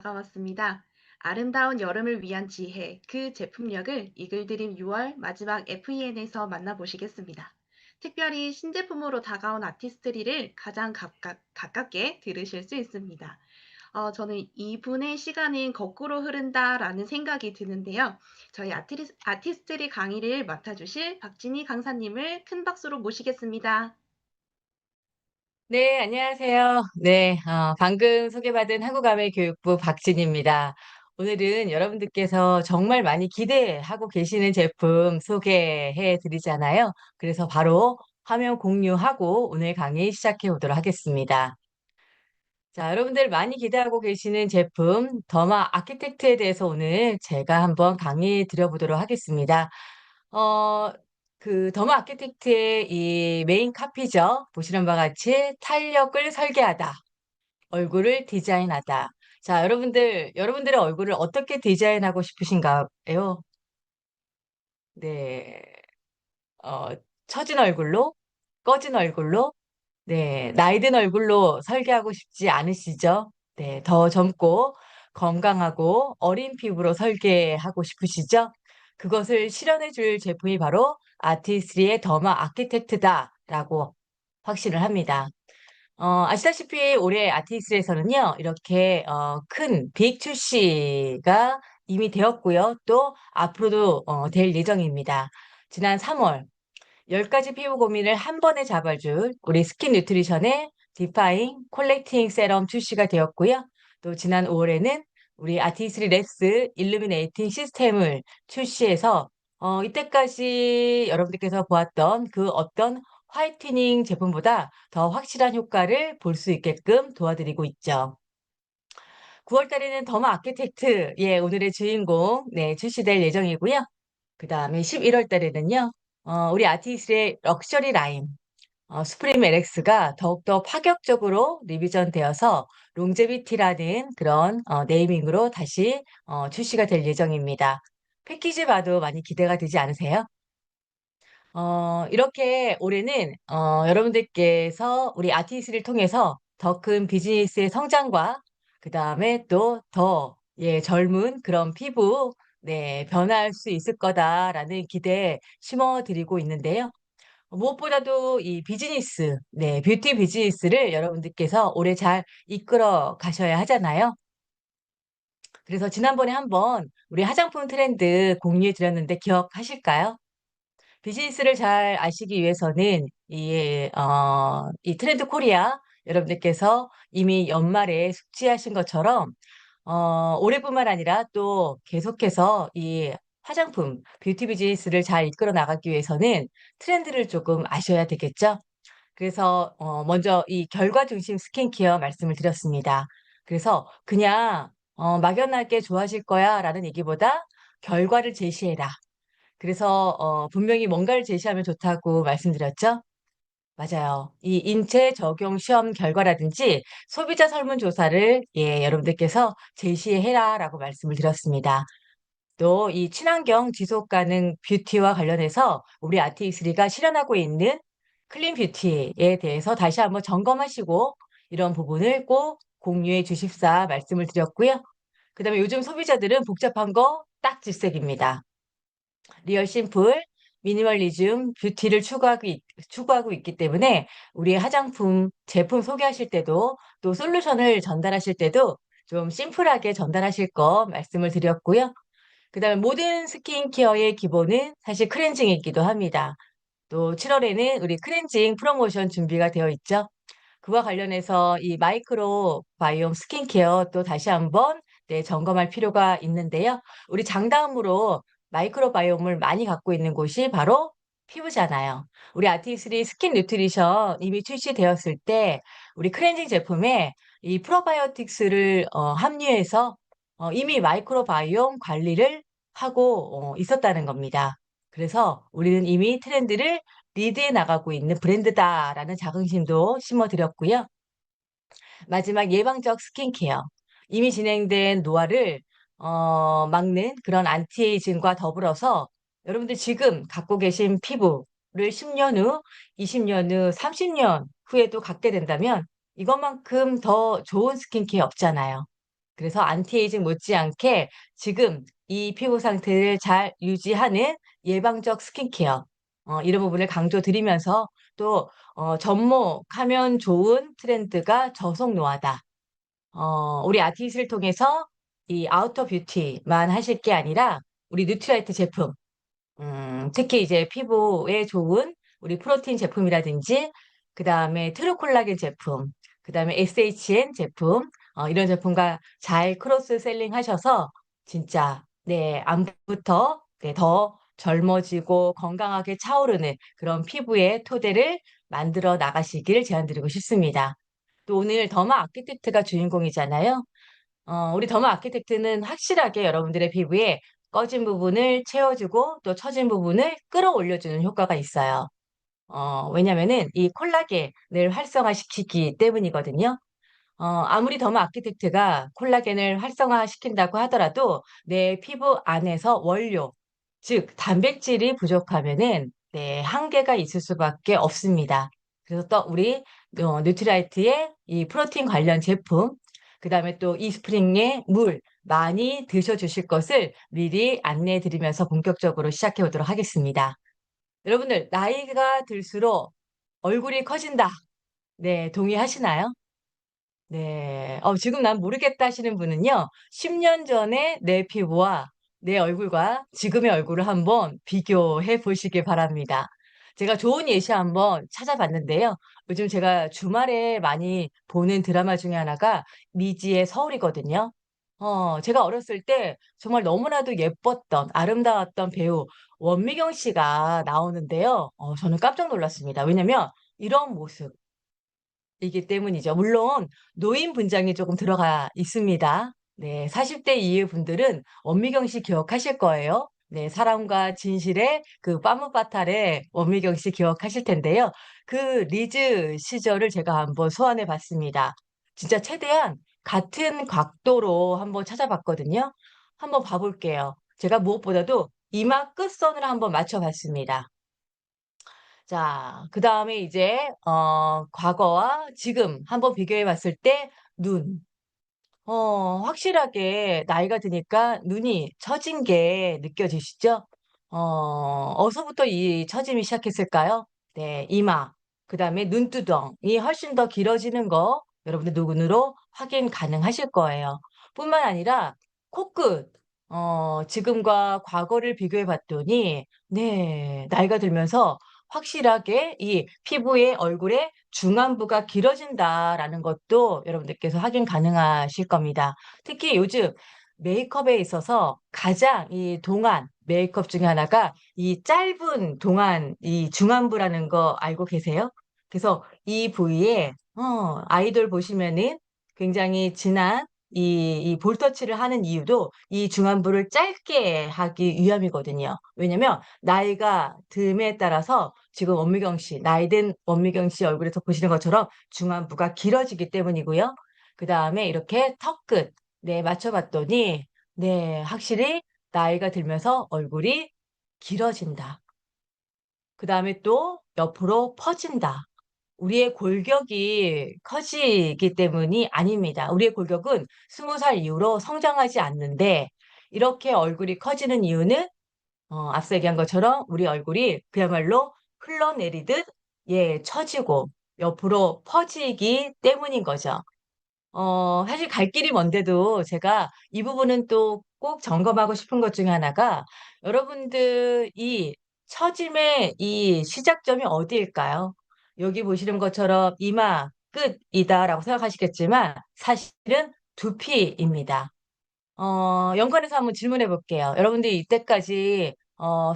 반가웠습니다. 아름다운 여름을 위한 지혜, 그 제품력을 이글드림 6월 마지막 FEN에서 만나보시겠습니다. 특별히 신제품으로 다가온 아티스트리를 가장 가깝게 들으실 수 있습니다. 저는 이분의 시간은 거꾸로 흐른다라는 생각이 드는데요. 저희 아티스트리 강의를 맡아주실 박진희 강사님을 큰 박수로 모시겠습니다. 네, 안녕하세요. 네, 방금 소개받은 한국아메교육부 박진입니다. 오늘은 여러분들께서 정말 많이 기대하고 계시는 제품 소개해 드리잖아요. 그래서 바로 화면 공유하고 오늘 강의 시작해 보도록 하겠습니다. 자, 여러분들 많이 기대하고 계시는 제품 더마 아키텍트에 대해서 오늘 제가 한번 강의 드려보도록 하겠습니다. 어, 그 더마 아키텍트의 이 메인 카피죠. 보시는 바와 같이 탄력을 설계하다, 얼굴을 디자인하다. 자, 여러분들의 얼굴을 어떻게 디자인하고 싶으신가요? 네, 어, 처진 얼굴로, 꺼진 얼굴로, 네, 나이 든 얼굴로 설계하고 싶지 않으시죠? 네, 더 젊고 건강하고 어린 피부로 설계하고 싶으시죠? 그것을 실현해 줄 제품이 바로 아티스리의 더마 아키텍트다라고 확신을 합니다. 아시다시피 올해 아티스트에서는요, 이렇게 큰 빅 출시가 이미 되었고요. 또 앞으로도 될 예정입니다. 지난 3월 10가지 피부 고민을 한 번에 잡아줄 우리 스킨 뉴트리션의 디파잉 콜렉팅 세럼 출시가 되었고요. 또 지난 5월에는 우리 아티스리 렉스 일루미네이팅 시스템을 출시해서 이때까지 여러분들께서 보았던 그 어떤 화이트닝 제품보다 더 확실한 효과를 볼 수 있게끔 도와드리고 있죠. 9월 달에는 더마 아키텍트, 예, 오늘의 주인공, 네, 출시될 예정이고요. 그 다음에 11월 달에는요, 우리 아티스트의 럭셔리 라인, 수프림 LX가 더욱더 파격적으로 리비전 되어서 롱제비티라는 그런 네이밍으로 다시 출시가 될 예정입니다. 패키지 봐도 많이 기대가 되지 않으세요? 이렇게 올해는 여러분들께서 우리 아티스트를 통해서 더 큰 비즈니스의 성장과 그 다음에 또 더 예, 젊은 그런 피부 네, 변화할 수 있을 거다라는 기대 심어드리고 있는데요. 무엇보다도 이 비즈니스, 네, 뷰티 비즈니스를 여러분들께서 올해 잘 이끌어 가셔야 하잖아요. 그래서 지난번에 한번 우리 화장품 트렌드 공유해 드렸는데 기억하실까요? 비즈니스를 잘 아시기 위해서는 이 트렌드 코리아 여러분들께서 이미 연말에 숙지하신 것처럼 올해뿐만 아니라 또 계속해서 이 화장품, 뷰티 비즈니스를 잘 이끌어 나가기 위해서는 트렌드를 조금 아셔야 되겠죠? 그래서 먼저 이 결과 중심 스킨케어 말씀을 드렸습니다. 그래서 그냥 막연하게 좋아질 거야라는 얘기보다 결과를 제시해라. 그래서 분명히 뭔가를 제시하면 좋다고 말씀드렸죠? 맞아요. 이 인체 적용 시험 결과라든지 소비자 설문조사를 예, 여러분들께서 제시해라라고 말씀을 드렸습니다. 또 이 친환경 지속 가능 뷰티와 관련해서 우리 아티익스리가 실현하고 있는 클린 뷰티에 대해서 다시 한번 점검하시고 이런 부분을 꼭 공유해 주십사 말씀을 드렸고요. 그다음에 요즘 소비자들은 복잡한 거 딱 질색입니다. 리얼 심플, 미니멀리즘, 뷰티를 추구하고 있기 때문에 우리의 화장품, 제품 소개하실 때도 또 솔루션을 전달하실 때도 좀 심플하게 전달하실 거 말씀을 드렸고요. 그다음에 모든 스킨케어의 기본은 사실 클렌징이기도 합니다. 또 7월에는 우리 클렌징 프로모션 준비가 되어 있죠. 그와 관련해서 이 마이크로 바이옴 스킨케어 또 다시 한번 네, 점검할 필요가 있는데요. 우리 장다음으로 마이크로 바이옴을 많이 갖고 있는 곳이 바로 피부잖아요. 우리 아티스리 스킨 뉴트리션 이미 출시되었을 때 우리 클렌징 제품에 이 프로바이오틱스를 함유해서 이미 마이크로 바이옴 관리를 하고 있었다는 겁니다. 그래서 우리는 이미 트렌드를 리드해 나가고 있는 브랜드다라는 자긍심도 심어드렸고요. 마지막 예방적 스킨케어. 이미 진행된 노화를 막는 그런 안티에이징과 더불어서 여러분들 지금 갖고 계신 피부를 10년 후, 20년 후, 30년 후에도 갖게 된다면 이것만큼 더 좋은 스킨케어 없잖아요. 그래서 안티에이징 못지않게 지금 이 피부 상태를 잘 유지하는 예방적 스킨케어, 이런 부분을 강조드리면서 또 접목하면 좋은 트렌드가 저속 노화다. 우리 아티스트를 통해서 이 아우터 뷰티만 하실 게 아니라 우리 뉴트라이트 제품, 특히 이제 피부에 좋은 우리 프로틴 제품이라든지, 그 다음에 트루콜라겐 제품, 그 다음에 SHN 제품, 이런 제품과 잘 크로스 셀링 하셔서 진짜, 네, 안부터 네, 더 젊어지고 건강하게 차오르는 그런 피부의 토대를 만들어 나가시길 제안드리고 싶습니다. 또 오늘 더마 아키텍트가 주인공이잖아요. 우리 더마 아키텍트는 확실하게 여러분들의 피부에 꺼진 부분을 채워주고 또 처진 부분을 끌어올려주는 효과가 있어요. 왜냐면은 이 콜라겐을 활성화시키기 때문이거든요. 아무리 더마 아키텍트가 콜라겐을 활성화시킨다고 하더라도 내 피부 안에서 원료, 즉 단백질이 부족하면은 네, 한계가 있을 수밖에 없습니다. 그래서 또 우리 뉴트라이트의 이 프로틴 관련 제품, 그다음에 또 이스프링의 물 많이 드셔주실 것을 미리 안내해 드리면서 본격적으로 시작해 보도록 하겠습니다. 여러분들 나이가 들수록 얼굴이 커진다. 네, 동의하시나요? 네. 지금 난 모르겠다 하시는 분은요, 10년 전에 내 피부와 내 얼굴과 지금의 얼굴을 한번 비교해 보시기 바랍니다. 제가 좋은 예시 한번 찾아봤는데요. 요즘 제가 주말에 많이 보는 드라마 중에 하나가 미지의 서울이거든요. 제가 어렸을 때 정말 너무나도 예뻤던, 아름다웠던 배우 원미경 씨가 나오는데요. 저는 깜짝 놀랐습니다. 왜냐면 이런 모습, 이기 때문이죠. 물론 노인 분장이 조금 들어가 있습니다. 네, 40대 이후 분들은 원미경 씨 기억하실 거예요. 네, 사랑과 진실의 그 빠무빠탈의 원미경 씨 기억하실 텐데요. 그 리즈 시절을 제가 한번 소환해 봤습니다. 진짜 최대한 같은 각도로 한번 찾아봤거든요. 한번 봐볼게요. 제가 무엇보다도 이마 끝선을 한번 맞춰봤습니다. 자, 그다음에 이제 과거와 지금 한번 비교해 봤을 때 눈. 확실하게 나이가 드니까 눈이 처진 게 느껴지시죠? 어서부터 이 처짐이 시작했을까요? 네, 이마. 그다음에 눈두덩이 훨씬 더 길어지는 거 여러분들 눈으로 확인 가능하실 거예요. 뿐만 아니라 코끝. 지금과 과거를 비교해 봤더니 네, 나이가 들면서 확실하게 이 피부의 얼굴의 중안부가 길어진다라는 것도 여러분들께서 확인 가능하실 겁니다. 특히 요즘 메이크업에 있어서 가장 이 동안 메이크업 중에 하나가 이 짧은 동안 이 중안부라는 거 알고 계세요? 그래서 이 부위에 아이돌 보시면은 굉장히 진한 이 볼터치를 하는 이유도 이 중안부를 짧게 하기 위함이거든요. 왜냐면 나이가 듦에 따라서 지금 원미경 씨, 나이 든 원미경 씨 얼굴에서 보시는 것처럼 중안부가 길어지기 때문이고요. 그 다음에 이렇게 턱끝, 네, 맞춰봤더니, 네, 확실히 나이가 들면서 얼굴이 길어진다. 그 다음에 또 옆으로 퍼진다. 우리의 골격이 커지기 때문이 아닙니다. 우리의 골격은 20살 이후로 성장하지 않는데, 이렇게 얼굴이 커지는 이유는 앞서 얘기한 것처럼 우리 얼굴이 그야말로 흘러내리듯 예, 처지고 옆으로 퍼지기 때문인 거죠. 사실 갈 길이 먼데도 제가 이 부분은 또 꼭 점검하고 싶은 것 중에 하나가 여러분들 이 처짐의 이 시작점이 어디일까요? 여기 보시는 것처럼 이마 끝이다라고 생각하시겠지만 사실은 두피입니다. 연관해서 한번 질문해 볼게요. 여러분들이 이때까지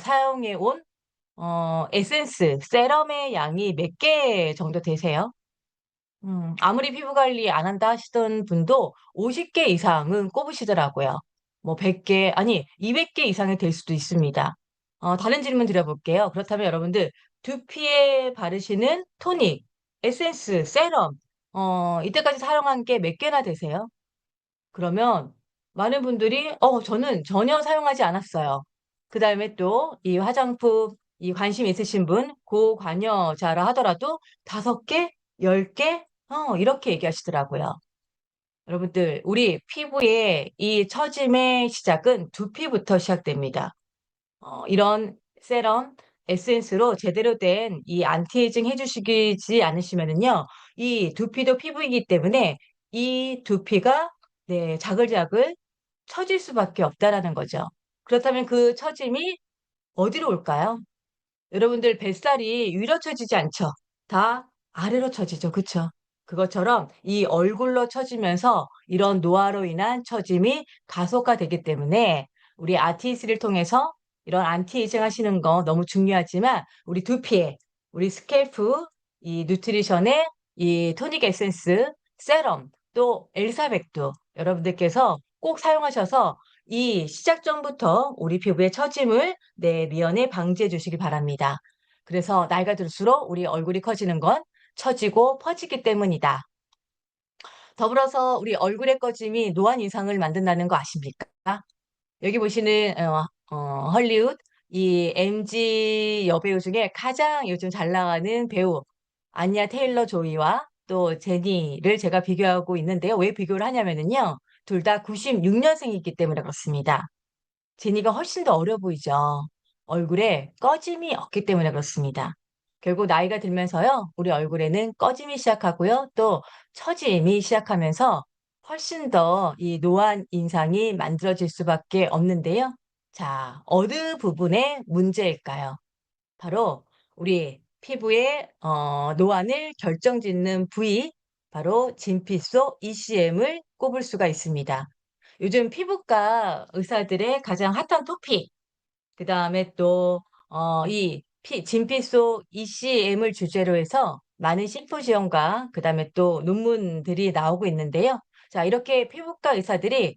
사용해 온 에센스, 세럼의 양이 몇 개 정도 되세요? 아무리 피부 관리 안 한다 하시던 분도 50개 이상은 꼽으시더라고요. 뭐 100개, 아니 200개 이상이 될 수도 있습니다. 다른 질문 드려볼게요. 그렇다면 여러분들 두피에 바르시는 토닉, 에센스, 세럼, 이때까지 사용한 게 몇 개나 되세요? 그러면 많은 분들이 저는 전혀 사용하지 않았어요. 그다음에 또 이 화장품 이 관심 있으신 분 고관여자라 하더라도 5개, 10개 이렇게 얘기하시더라고요. 여러분들, 우리 피부의 이 처짐의 시작은 두피부터 시작됩니다. 이런 세럼, 에센스로 제대로 된 이 안티에이징 해주시지 않으시면은요, 이 두피도 피부이기 때문에 이 두피가 네, 자글자글 처질 수밖에 없다라는 거죠. 그렇다면 그 처짐이 어디로 올까요? 여러분들 뱃살이 위로 처지지 않죠? 다 아래로 처지죠. 그쵸? 그것처럼 이 얼굴로 처지면서 이런 노화로 인한 처짐이 가속화되기 때문에 우리 아티스를 통해서 이런 안티에이징 하시는 거 너무 중요하지만 우리 두피에, 우리 스캘프, 이 누트리션에 이 토닉 에센스, 세럼, 또 엘사백도 여러분들께서 꼭 사용하셔서 이 시작 전부터 우리 피부의 처짐을 네, 미연에 방지해 주시기 바랍니다. 그래서 나이가 들수록 우리 얼굴이 커지는 건 처지고 퍼지기 때문이다. 더불어서 우리 얼굴의 꺼짐이 노안 인상을 만든다는 거 아십니까? 여기 보시는 헐리우드 이 MG 여배우 중에 가장 요즘 잘 나가는 배우 안야 테일러 조이와 또 제니를 제가 비교하고 있는데요. 왜 비교를 하냐면은요. 둘 다 96년생이기 때문에 그렇습니다. 제니가 훨씬 더 어려 보이죠. 얼굴에 꺼짐이 없기 때문에 그렇습니다. 결국 나이가 들면서요, 우리 얼굴에는 꺼짐이 시작하고요, 또 처짐이 시작하면서 훨씬 더 이 노안 인상이 만들어질 수밖에 없는데요. 자, 어느 부분의 문제일까요? 바로 우리 피부의 노안을 결정짓는 부위, 바로 진피속 ECM을 꼽을 수가 있습니다. 요즘 피부과 의사들의 가장 핫한 토픽, 그 다음에 또, 진피 속 ECM을 주제로 해서 많은 심포지엄과 그 다음에 또 논문들이 나오고 있는데요. 자, 이렇게 피부과 의사들이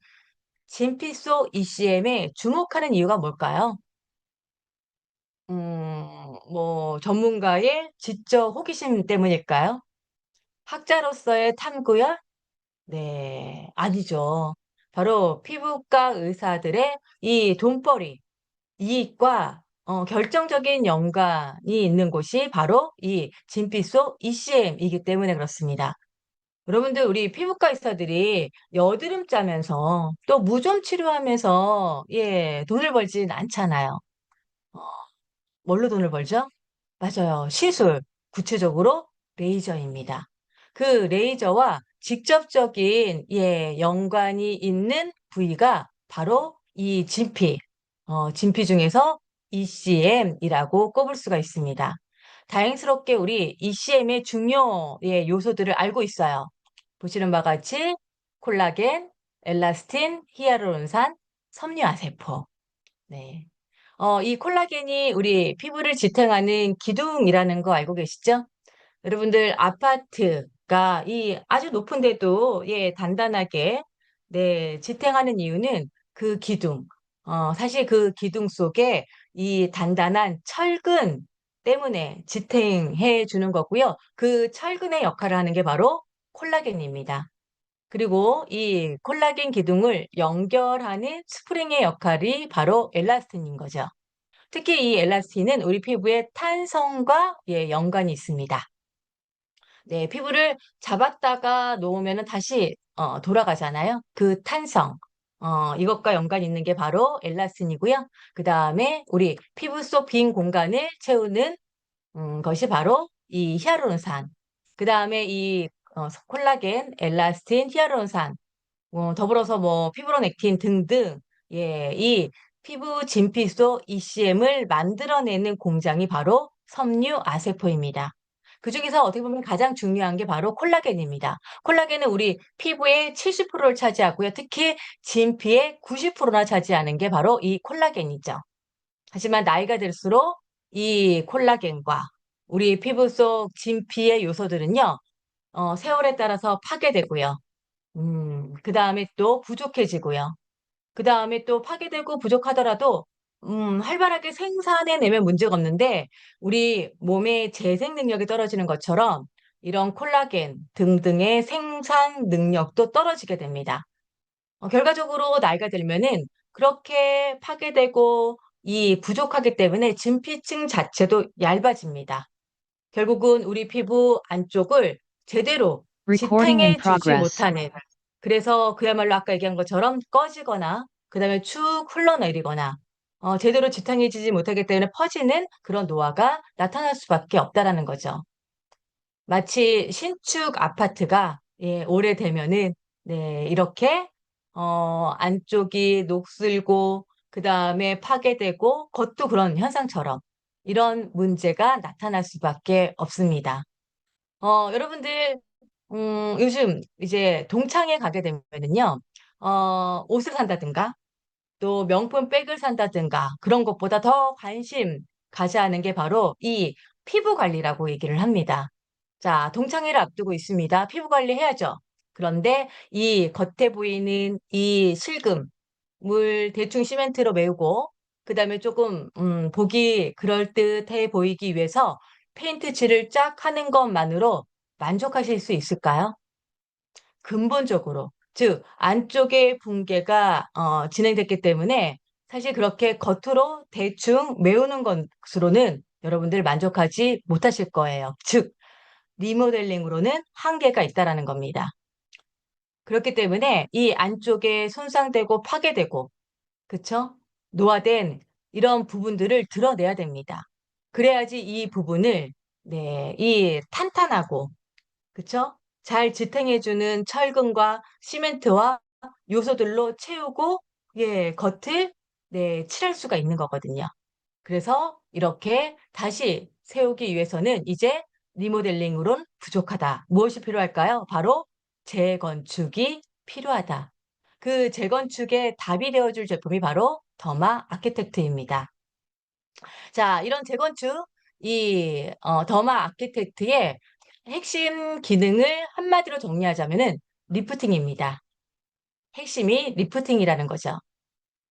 진피 속 ECM에 주목하는 이유가 뭘까요? 뭐, 전문가의 지적 호기심 때문일까요? 학자로서의 탐구열? 네, 아니죠. 바로 피부과 의사들의 이 돈벌이, 이익과 결정적인 연관이 있는 곳이 바로 이 진피속 ECM이기 때문에 그렇습니다. 여러분들, 우리 피부과 의사들이 여드름 짜면서 또 무좀 치료하면서 예, 돈을 벌진 않잖아요. 어, 뭘로 돈을 벌죠? 맞아요. 시술, 구체적으로 레이저입니다. 그 레이저와 직접적인 예, 연관이 있는 부위가 바로 이 진피, 진피 중에서 ECM이라고 꼽을 수가 있습니다. 다행스럽게 우리 ECM의 중요 예, 요소들을 알고 있어요. 보시는 바와 같이 콜라겐, 엘라스틴, 히아루론산, 섬유아세포. 네. 이 콜라겐이 우리 피부를 지탱하는 기둥이라는 거 알고 계시죠? 여러분들 아파트가 이 아주 높은데도 예, 단단하게 네, 지탱하는 이유는 그 기둥. 사실 그 기둥 속에 이 단단한 철근 때문에 지탱해 주는 거고요. 그 철근의 역할을 하는 게 바로 콜라겐입니다. 그리고 이 콜라겐 기둥을 연결하는 스프링의 역할이 바로 엘라스틴인 거죠. 특히 이 엘라스틴은 우리 피부의 탄성과 예, 연관이 있습니다. 네, 피부를 잡았다가 놓으면 다시 돌아가잖아요. 그 탄성. 이것과 연관이 있는 게 바로 엘라스틴이고요. 그 다음에 우리 피부 속 빈 공간을 채우는 것이 바로 이 히아루론산. 그 다음에 이 콜라겐, 엘라스틴, 히아루론산, 더불어서 뭐 피브로넥틴 등등 예, 이 피부 진피 속 ECM을 만들어내는 공장이 바로 섬유 아세포입니다. 그중에서 어떻게 보면 가장 중요한 게 바로 콜라겐입니다. 콜라겐은 우리 피부의 70%를 차지하고요. 특히 진피의 90%나 차지하는 게 바로 이 콜라겐이죠. 하지만 나이가 들수록 이 콜라겐과 우리 피부 속 진피의 요소들은요, 세월에 따라서 파괴되고요. 그 다음에 또 부족해지고요. 그 다음에 또 파괴되고 부족하더라도, 활발하게 생산해내면 문제가 없는데, 우리 몸의 재생 능력이 떨어지는 것처럼 이런 콜라겐 등등의 생산 능력도 떨어지게 됩니다. 결과적으로 나이가 들면은 그렇게 파괴되고 이 부족하기 때문에 진피층 자체도 얇아집니다. 결국은 우리 피부 안쪽을 제대로 Recording in 지탱해 주지 progress. 못하는 그래서 그야말로 아까 얘기한 것처럼 꺼지거나 그다음에 축 흘러내리거나 제대로 지탱해지지 못하기 때문에 퍼지는 그런 노화가 나타날 수밖에 없다라는 거죠. 마치 신축 아파트가 오래되면은 이렇게 안쪽이 녹슬고 그다음에 파괴되고 겉도 그런 현상처럼 이런 문제가 나타날 수밖에 없습니다. 여러분들 요즘 이제 동창회 가게 되면은요, 옷을 산다든가, 또 명품 백을 산다든가, 그런 것보다 더 관심 가져야 하는 게 바로 이 피부 관리라고 얘기를 합니다. 자, 동창회를 앞두고 있습니다. 피부 관리 해야죠. 그런데 이 겉에 보이는 이 실금, 물 대충 시멘트로 메우고, 그 다음에 조금, 보기 그럴듯해 보이기 위해서 페인트 칠을 쫙 하는 것만으로 만족하실 수 있을까요? 근본적으로. 즉, 안쪽에 붕괴가 진행됐기 때문에 사실 그렇게 겉으로 대충 메우는 것으로는 여러분들 만족하지 못하실 거예요. 즉, 리모델링으로는 한계가 있다라는 겁니다. 그렇기 때문에 이 안쪽에 손상되고 파괴되고, 그쵸? 노화된 이런 부분들을 드러내야 됩니다. 그래야지 이 부분을, 이 탄탄하고, 그쵸? 잘 지탱해주는 철근과 시멘트와 요소들로 채우고, 겉을, 칠할 수가 있는 거거든요. 그래서 이렇게 다시 세우기 위해서는 이제 리모델링으론 부족하다. 무엇이 필요할까요? 바로 재건축이 필요하다. 그 재건축의 답이 되어줄 제품이 바로 더마 아키텍트입니다. 자, 이런 재건축, 더마 아키텍트의 핵심 기능을 한마디로 정리하자면은 리프팅입니다. 핵심이 리프팅이라는 거죠.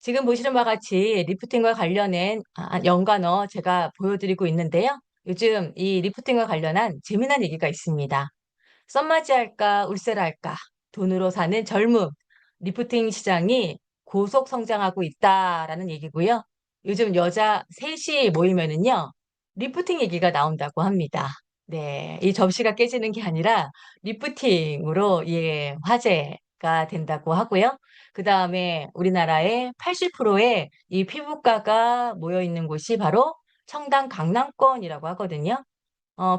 지금 보시는 바와 같이 리프팅과 관련된 연관어 제가 보여드리고 있는데요. 요즘 이 리프팅과 관련한 재미난 얘기가 있습니다. 썸맞이 할까, 울세라 할까, 돈으로 사는 젊음, 리프팅 시장이 고속 성장하고 있다라는 얘기고요. 요즘 여자 셋이 모이면은요, 리프팅 얘기가 나온다고 합니다. 네, 이 접시가 깨지는 게 아니라 리프팅으로 화제가 된다고 하고요. 그 다음에 우리나라의 80%의 이 피부과가 모여 있는 곳이 바로 청담 강남권이라고 하거든요.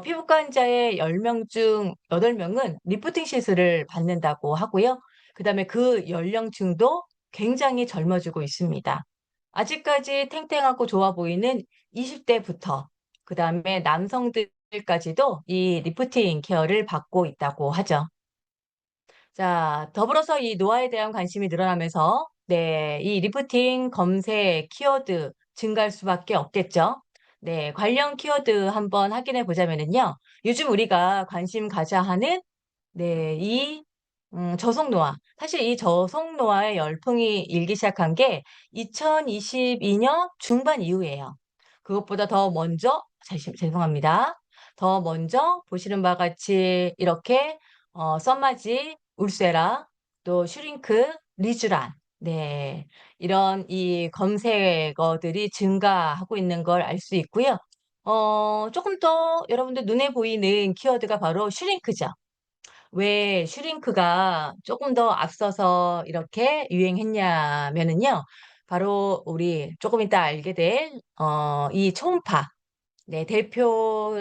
피부과 환자의 10명 중 8명은 리프팅 시술을 받는다고 하고요. 그다음에 그 연령층도 굉장히 젊어지고 있습니다. 아직까지 탱탱하고 좋아 보이는 20대부터 그다음에 남성들까지도 이 리프팅 케어를 받고 있다고 하죠. 자, 더불어서 이 노화에 대한 관심이 늘어나면서 이 리프팅 검색 키워드 증가할 수밖에 없겠죠. 네, 관련 키워드 한번 확인해 보자면은요. 요즘 우리가 관심 가져야 하는 이 저속 노화. 사실 이 저속 노화의 열풍이 일기 시작한 게 2022년 중반 이후예요. 그것보다 더 먼저, 죄송합니다. 더 먼저 보시는 바와 같이 이렇게 썸마지, 울세라, 또 슈링크, 리쥬란, 이런 이 검색어들이 증가하고 있는 걸 알 수 있고요. 조금 더 여러분들 눈에 보이는 키워드가 바로 슈링크죠. 왜 슈링크가 조금 더 앞서서 이렇게 유행했냐면은요. 바로 우리 조금 이따 알게 될, 이 초음파. 네, 대표,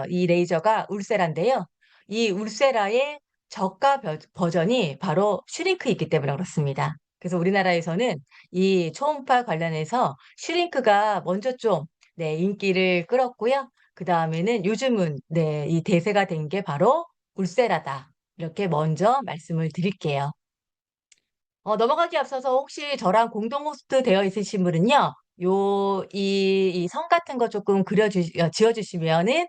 이 레이저가 울세라인데요. 이 울세라의 저가 버전이 바로 슈링크이기 때문에 그렇습니다. 그래서 우리나라에서는 이 초음파 관련해서 슈링크가 먼저 좀, 인기를 끌었고요. 그 다음에는 요즘은, 이 대세가 된 게 바로 울세라다. 이렇게 먼저 말씀을 드릴게요. 넘어가기 앞서서 혹시 저랑 공동 호스트 되어 있으신 분은요, 이 성 같은 거 조금 지어주시면은,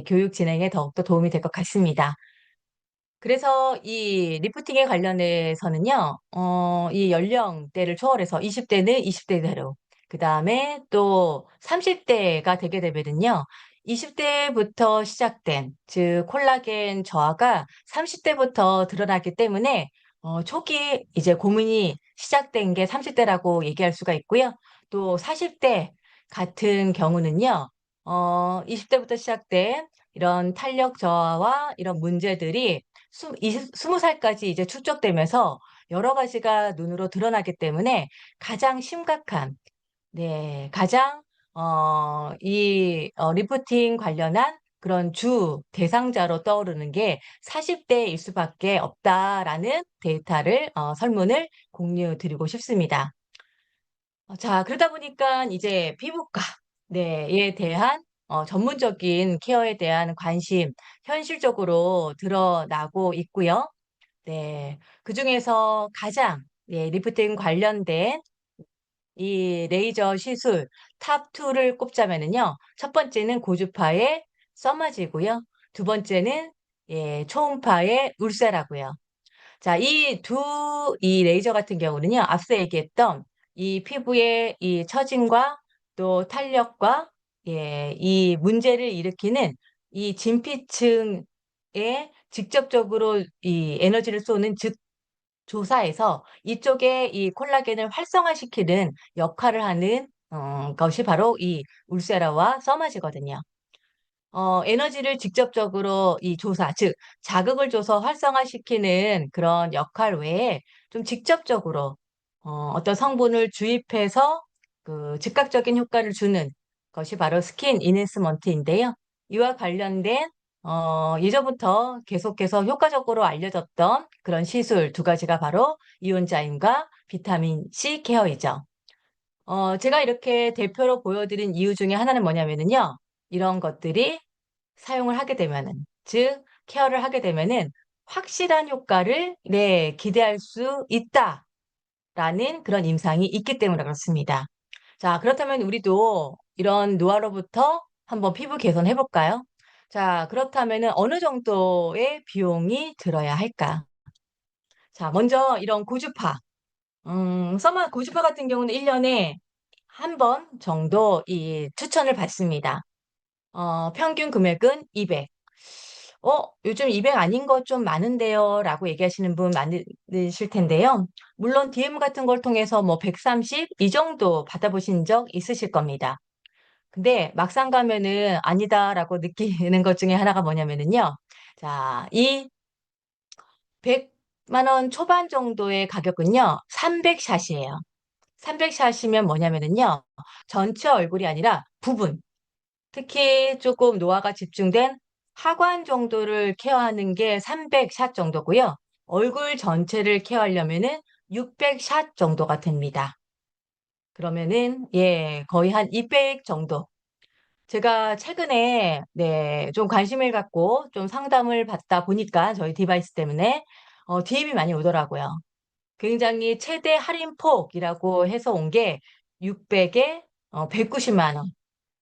교육 진행에 더욱더 도움이 될 것 같습니다. 그래서 이 리프팅에 관련해서는요, 이 연령대를 초월해서 20대는 20대대로, 그 다음에 또 30대가 되게 되면은요, 20대부터 시작된, 즉, 콜라겐 저하가 30대부터 드러나기 때문에, 초기 이제 고민이 시작된 게 30대라고 얘기할 수가 있고요. 또 40대 같은 경우는요, 20대부터 시작된 이런 탄력 저하와 이런 문제들이 스무 살까지 이제 축적되면서 여러 가지가 눈으로 드러나기 때문에 가장 심각한, 네, 가장 리프팅 관련한 그런 주 대상자로 떠오르는 게 40대일 수밖에 없다라는 데이터를 설문을 공유드리고 싶습니다. 자, 그러다 보니까 이제 피부과, 네,에 대한 전문적인 케어에 대한 관심 현실적으로 드러나고 있고요. 네, 그중에서 가장 리프팅 관련된 이 레이저 시술 탑2를 꼽자면은요. 첫 번째는 고주파의 써마지고요. 두 번째는 초음파의 울세라고요. 자, 이 레이저 같은 경우는요, 앞서 얘기했던 이 피부의 이 처짐과 또 탄력과 이 문제를 일으키는 이 진피층에 직접적으로 이 에너지를 쏘는, 즉 조사에서 이쪽에 이 콜라겐을 활성화시키는 역할을 하는 것이 바로 이 울세라와 써마지거든요. 에너지를 직접적으로 이 조사, 즉, 자극을 줘서 활성화시키는 그런 역할 외에 좀 직접적으로, 어떤 성분을 주입해서 그 즉각적인 효과를 주는 것이 바로 스킨 이네스먼트인데요. 이와 관련된, 예전부터 계속해서 효과적으로 알려졌던 그런 시술 두 가지가 바로 이온자임과 비타민 C 케어이죠. 제가 이렇게 대표로 보여드린 이유 중에 하나는 뭐냐면은요. 이런 것들이 사용을 하게 되면은, 즉, 케어를 하게 되면은 확실한 효과를, 네, 기대할 수 있다라는 그런 임상이 있기 때문에 그렇습니다. 자, 그렇다면 우리도 이런 노화로부터 한번 피부 개선해 볼까요? 자, 그렇다면은 어느 정도의 비용이 들어야 할까? 자, 먼저 이런 고주파. 고주파 같은 경우는 1년에 한 번 정도 이 추천을 받습니다. 평균 금액은 200. 요즘 200 아닌 거 좀 많은데요. 라고 얘기하시는 분 많으실 텐데요. 물론 DM 같은 걸 통해서 뭐 130 이 정도 받아보신 적 있으실 겁니다. 근데 막상 가면은 아니다라고 느끼는 것 중에 하나가 뭐냐면은요. 자, 이 100만 원 초반 정도의 가격은요. 300샷이에요. 300샷이면 뭐냐면은요. 전체 얼굴이 아니라 부분, 특히 조금 노화가 집중된 하관 정도를 케어하는 게 300샷 정도고요. 얼굴 전체를 케어하려면은 600샷 정도가 됩니다. 그러면은 거의 한 200 정도. 제가 최근에 좀 관심을 갖고 좀 상담을 받다 보니까 저희 디바이스 때문에 DM이 많이 오더라고요. 굉장히 최대 할인폭이라고 해서 온 게 600에 190만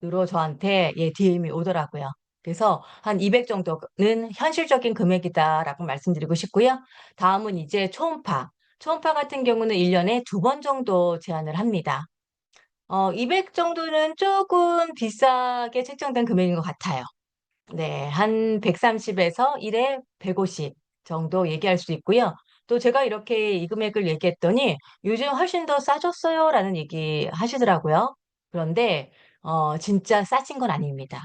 원으로 저한테 DM이 오더라고요. 그래서 한 200 정도는 현실적인 금액이다라고 말씀드리고 싶고요. 다음은 이제 초음파. 초음파 같은 경우는 1년에 두 번 정도 제한을 합니다. 200 정도는 조금 비싸게 책정된 금액인 것 같아요. 네, 한 130에서 1에 150 정도 얘기할 수 있고요. 또 제가 이렇게 이 금액을 얘기했더니 요즘 훨씬 더 싸졌어요 라는 얘기 하시더라고요. 그런데 진짜 싸진 건 아닙니다.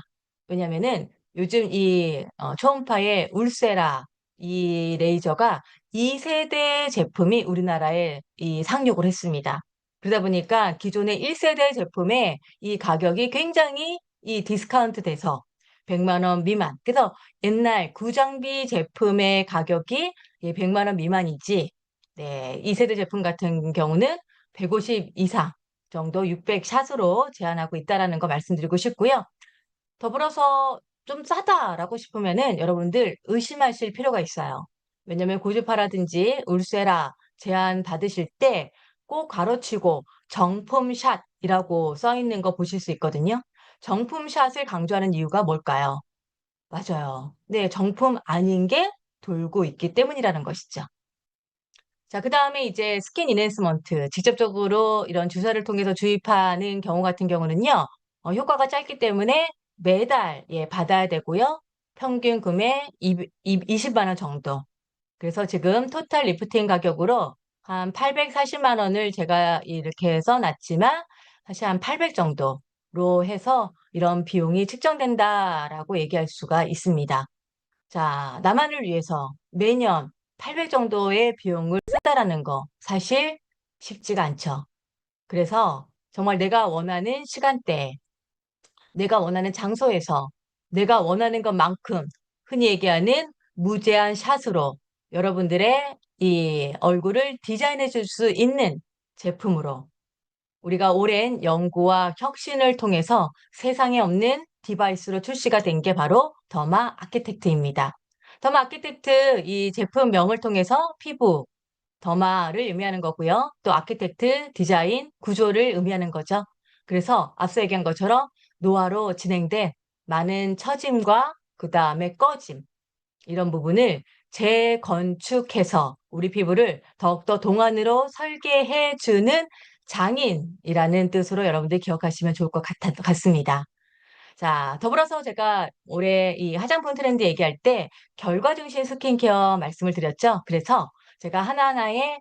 왜냐면은 요즘 이 초음파의 울세라 이 레이저가 2세대 제품이 우리나라에 이 상륙을 했습니다. 그러다 보니까 기존의 1세대 제품의 이 가격이 굉장히 이 디스카운트 돼서 100만 원 미만. 그래서 옛날 구장비 제품의 가격이 100만 원 미만이지. 네, 2세대 제품 같은 경우는 150 이상 정도 600 샷으로 제한하고 있다라는 거 말씀드리고 싶고요. 더불어서 좀 싸다라고 싶으면은 여러분들 의심하실 필요가 있어요. 왜냐면 고주파라든지 울세라 제한 받으실 때 꼭 가로치고 정품샷이라고 써 있는 거 보실 수 있거든요. 정품샷을 강조하는 이유가 뭘까요? 맞아요. 네, 정품 아닌 게 돌고 있기 때문이라는 것이죠. 자, 그 다음에 이제 스킨 이넨스먼트. 직접적으로 이런 주사를 통해서 주입하는 경우 같은 경우는요, 효과가 짧기 때문에 매달, 받아야 되고요. 평균 금액 20만 원 정도. 그래서 지금 토탈 리프팅 가격으로 한 840만 원을 제가 이렇게 해서 놨지만, 사실 한 800 정도로 해서 이런 비용이 측정된다라고 얘기할 수가 있습니다. 자, 나만을 위해서 매년 800 정도의 비용을 쓴다라는 거 사실 쉽지가 않죠. 그래서 정말 내가 원하는 시간대에, 내가 원하는 장소에서, 내가 원하는 것만큼 흔히 얘기하는 무제한 샷으로 여러분들의 이 얼굴을 디자인해 줄 수 있는 제품으로 우리가 오랜 연구와 혁신을 통해서 세상에 없는 디바이스로 출시가 된 게 바로 더마 아키텍트입니다. 더마 아키텍트 이 제품명을 통해서 피부, 더마를 의미하는 거고요. 또 아키텍트, 디자인, 구조를 의미하는 거죠. 그래서 앞서 얘기한 것처럼 노화로 진행된 많은 처짐과 그 다음에 꺼짐, 이런 부분을 재건축해서 우리 피부를 더욱더 동안으로 설계해주는 장인이라는 뜻으로 여러분들 기억하시면 좋을 것 같습니다. 자, 더불어서 제가 올해 이 화장품 트렌드 얘기할 때 결과 중심 스킨케어 말씀을 드렸죠. 그래서 제가 하나하나의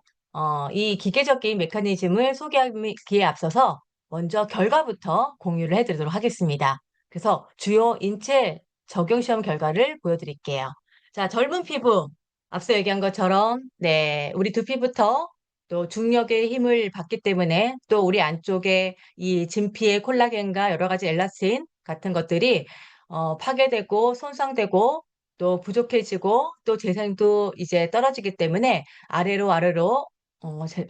이 기계적인 메커니즘을 소개하기에 앞서서 먼저 결과부터 공유를 해드리도록 하겠습니다. 그래서 주요 인체 적용 시험 결과를 보여드릴게요. 자, 젊은 피부, 앞서 얘기한 것처럼, 네, 우리 두피부터 또 중력의 힘을 받기 때문에 또 우리 안쪽에 이 진피의 콜라겐과 여러 가지 엘라스틴 같은 것들이 파괴되고 손상되고 또 부족해지고 또 재생도 이제 떨어지기 때문에 아래로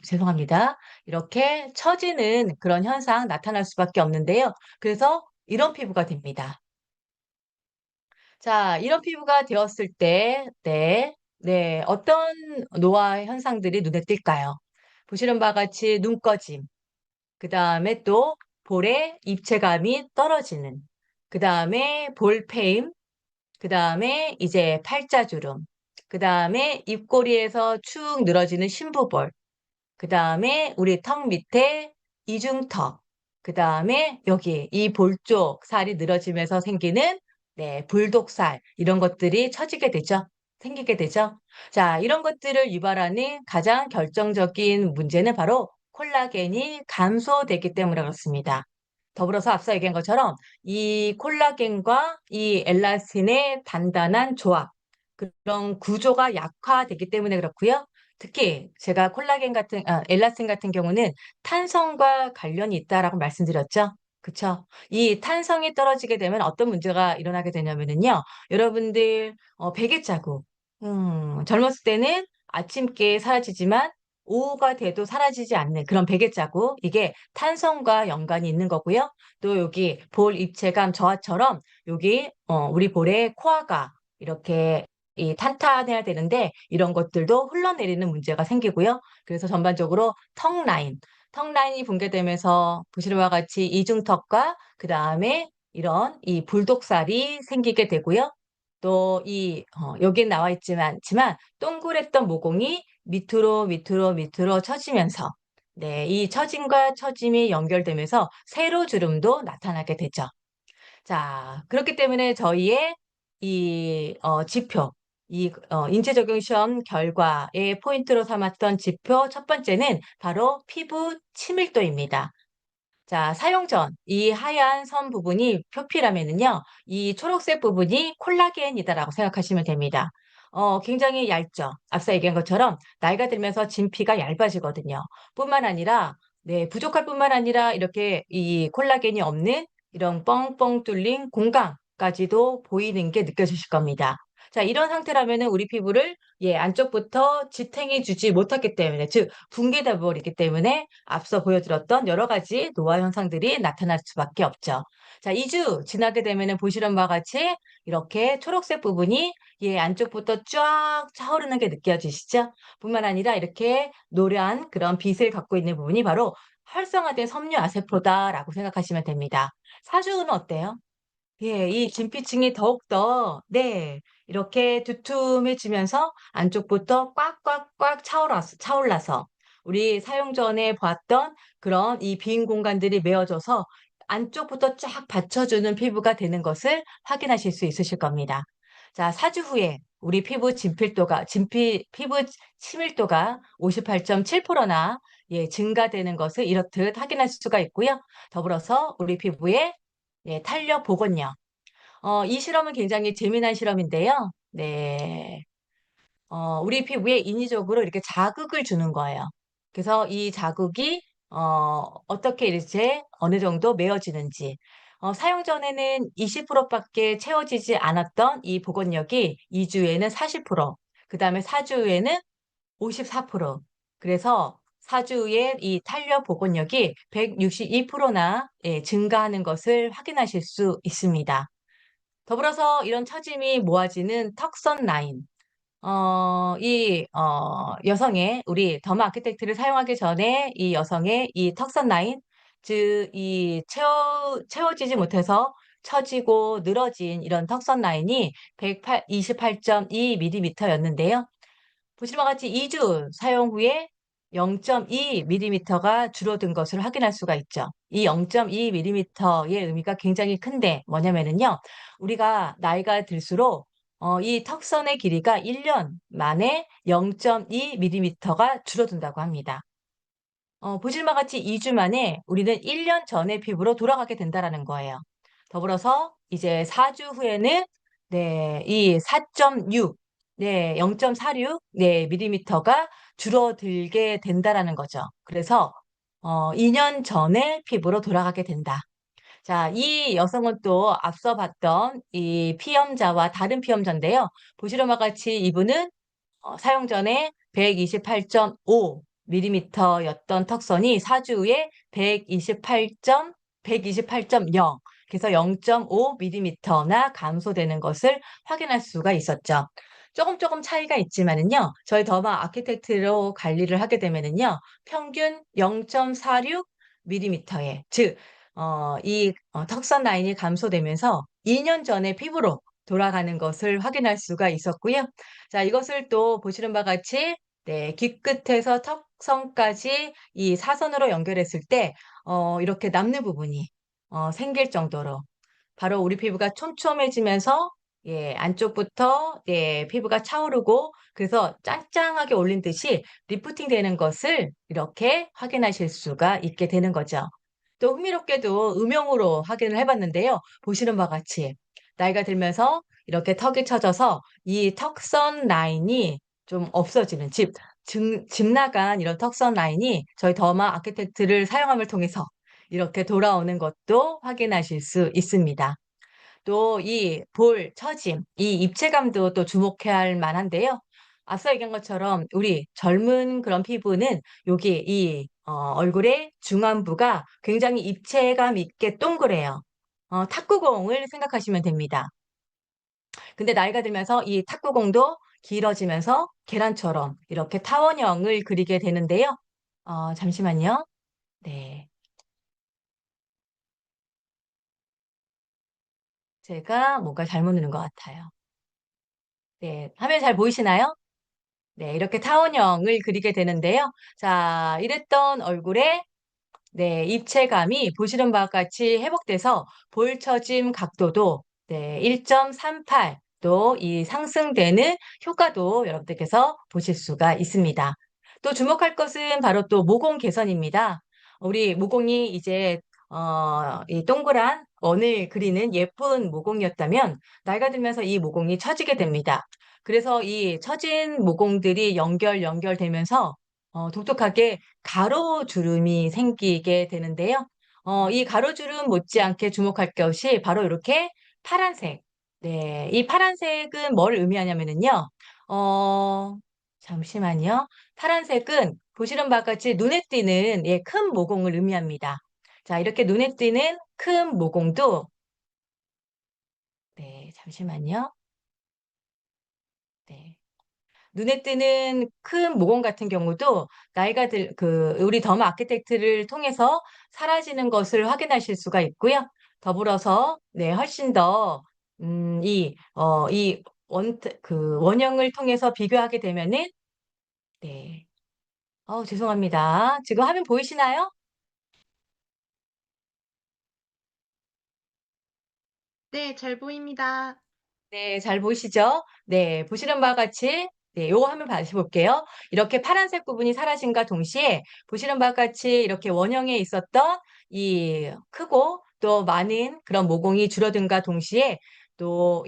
죄송합니다. 이렇게 처지는 그런 현상 나타날 수밖에 없는데요. 그래서 이런 피부가 됩니다. 자, 이런 피부가 되었을 때, 네, 어떤 노화 현상들이 눈에 띌까요? 보시는 바와 같이 눈꺼짐, 그 다음에 또 볼에 입체감이 떨어지는, 그 다음에 볼페임, 그 다음에 이제 팔자주름, 그 다음에 입꼬리에서 축 늘어지는 심부볼, 그 다음에 우리 턱 밑에 이중턱, 그 다음에 여기 이 볼 쪽 살이 늘어지면서 생기는 네, 불독살 이런 것들이 처지게 되죠. 생기게 되죠. 자, 이런 것들을 유발하는 가장 결정적인 문제는 바로 콜라겐이 감소되기 때문에 그렇습니다. 더불어서 앞서 얘기한 것처럼 이 콜라겐과 이 엘라스틴의 단단한 조합, 그런 구조가 약화되기 때문에 그렇고요. 특히 제가 엘라스틴 같은 경우는 탄성과 관련이 있다라고 말씀드렸죠. 그쵸? 이 탄성이 떨어지게 되면 어떤 문제가 일어나게 되냐면은요. 여러분들, 베개 자국. 젊었을 때는 아침께 사라지지만 오후가 돼도 사라지지 않는 그런 베개 자국. 이게 탄성과 연관이 있는 거고요. 또 여기 볼 입체감 저하처럼 여기, 우리 볼에 코아가 이렇게 이 탄탄해야 되는데 이런 것들도 흘러내리는 문제가 생기고요. 그래서 전반적으로 턱 라인이 붕괴되면서 보시는 바와 같이 이중턱과 그 다음에 이런 이 불독살이 생기게 되고요. 또 여기에 나와 지만 동그랬던 모공이 밑으로 처지면서 네, 이 처짐과 처짐이 연결되면서 세로주름도 나타나게 되죠. 자, 그렇기 때문에 저희의 지표, 인체 적용 시험 결과의 포인트로 삼았던 지표 첫 번째는 바로 피부 친밀도입니다. 자, 사용 전 이 하얀 선 부분이 표피라면은요, 이 초록색 부분이 콜라겐이다라고 생각하시면 됩니다. 굉장히 얇죠. 앞서 얘기한 것처럼 나이가 들면서 진피가 얇아지거든요. 뿐만 아니라, 네, 부족할 뿐만 아니라 이렇게 이 콜라겐이 없는 이런 뻥뻥 뚫린 공간까지도 보이는 게 느껴지실 겁니다. 자, 이런 상태라면은 우리 피부를 안쪽부터 지탱해 주지 못했기 때문에, 즉, 붕괴돼 버리기 때문에 앞서 보여드렸던 여러 가지 노화 현상들이 나타날 수밖에 없죠. 자, 2주 지나게 되면은 보시는 바와 같이 이렇게 초록색 부분이 안쪽부터 쫙 차오르는 게 느껴지시죠? 뿐만 아니라 이렇게 노란 그런 빛을 갖고 있는 부분이 바로 활성화된 섬유 아세포다라고 생각하시면 됩니다. 사주는 어때요? 예, 이 진피층이 더욱더, 네, 이렇게 두툼해지면서 안쪽부터 꽉꽉꽉 차올라서 우리 사용 전에 봤던 그런 이 빈 공간들이 메워져서 안쪽부터 쫙 받쳐주는 피부가 되는 것을 확인하실 수 있으실 겁니다. 자, 4주 후에 우리 피부 치밀도가 58.7%나 증가되는 것을 이렇듯 확인할 수가 있고요. 더불어서 우리 피부에 탄력 복원력. 이 실험은 굉장히 재미난 실험인데요. 네, 우리 피부에 인위적으로 이렇게 자극을 주는 거예요. 그래서 이 자극이 어떻게 이제 어느 정도 메어지는지. 사용 전에는 20%밖에 채워지지 않았던 이 복원력이 2주에는 40%, 그 다음에 4주에는 54%. 그래서 4주에 이 탄력 복원력이 162%나 증가하는 것을 확인하실 수 있습니다. 더불어서 이런 처짐이 모아지는 턱선 라인. 여성의, 우리 더마 아키텍트를 사용하기 전에 이 여성의 이 턱선 라인, 즉, 채워지지 못해서 처지고 늘어진 이런 턱선 라인이 128.2mm였는데요. 보시는 바와 같이 2주 사용 후에 0.2mm가 줄어든 것을 확인할 수가 있죠. 이 0.2mm의 의미가 굉장히 큰데 뭐냐면은요, 우리가 나이가 들수록 이 턱선의 길이가 1년 만에 0.2mm가 줄어든다고 합니다. 보실 바 같이 2주 만에 우리는 1년 전의 피부로 돌아가게 된다라는 거예요. 더불어서 이제 4주 후에는 이 4.6, 0.46, 밀리미터가 줄어들게 된다라는 거죠. 그래서 2년 전의 피부로 돌아가게 된다. 자, 이 여성은 또 앞서 봤던 이 피험자와 다른 피험자인데요. 보시는 바와 같이 이분은 사용 전에 128.5mm였던 턱선이 4주 후에 128.0, 그래서 0.5mm나 감소되는 것을 확인할 수가 있었죠. 조금 조금 차이가 있지만은요, 저희 더마 아키텍트로 관리를 하게 되면은요, 평균 0.46mm에, 즉, 턱선 라인이 감소되면서 2년 전의 피부로 돌아가는 것을 확인할 수가 있었고요. 자, 이것을 또 보시는 바와 같이 귀끝에서 턱선까지 이 사선으로 연결했을 때 이렇게 남는 부분이 생길 정도로 바로 우리 피부가 촘촘해지면서 안쪽부터 피부가 차오르고 그래서 짱짱하게 올린 듯이 리프팅 되는 것을 이렇게 확인하실 수가 있게 되는 거죠. 또 흥미롭게도 음영으로 확인을 해봤는데요. 보시는 바와 같이 나이가 들면서 이렇게 턱이 처져서 이 턱선 라인이 좀 없어지는 집 나간 이런 턱선 라인이 저희 더마 아키텍트를 사용함을 통해서 이렇게 돌아오는 것도 확인하실 수 있습니다. 또 이 처짐, 이 입체감도 또 주목해야 할 만한데요. 앞서 얘기한 것처럼 우리 젊은 그런 피부는 여기 얼굴의 중안부가 굉장히 입체감 있게 동그래요. 탁구공을 생각하시면 됩니다. 근데 나이가 들면서 이 탁구공도 길어지면서 계란처럼 이렇게 타원형을 그리게 되는데요. 잠시만요. 네. 제가 뭔가 잘못 누른 것 같아요. 네. 화면 잘 보이시나요? 네. 이렇게 타원형을 그리게 되는데요. 자, 이랬던 얼굴에 입체감이 보시는 바와 같이 회복돼서 볼 처짐 각도도 1.38 또 이 상승되는 효과도 여러분들께서 보실 수가 있습니다. 또 주목할 것은 바로 또 모공 개선입니다. 우리 모공이 이제 이 동그란 원을 그리는 예쁜 모공이었다면 나이가 들면서 이 모공이 처지게 됩니다. 그래서 이 처진 모공들이 연결되면서 독특하게 가로주름이 생기게 되는데요. 이 가로주름 못지않게 주목할 것이 바로 이렇게 파란색. 네, 이 파란색은 뭘 의미하냐면은요. 어, 잠시만요. 파란색은 보시는 바와 같이 눈에 띄는 큰 모공을 의미합니다. 자, 이렇게 눈에 띄는 큰 모공도 잠시만요. 네. 눈에 띄는 큰 모공 같은 경우도 우리 더마 아키텍트를 통해서 사라지는 것을 확인하실 수가 있고요. 더불어서, 훨씬 더, 원형을 통해서 비교하게 되면은, 네. 죄송합니다. 지금 화면 보이시나요? 네, 잘 보입니다. 네, 잘 보이시죠? 네, 보시는 바와 같이, 요거 한번 다시 볼게요. 이렇게 파란색 부분이 사라짐과 동시에 보시는 바와 같이 이렇게 원형에 있었던 이 크고 또 많은 그런 모공이 줄어든과 동시에 또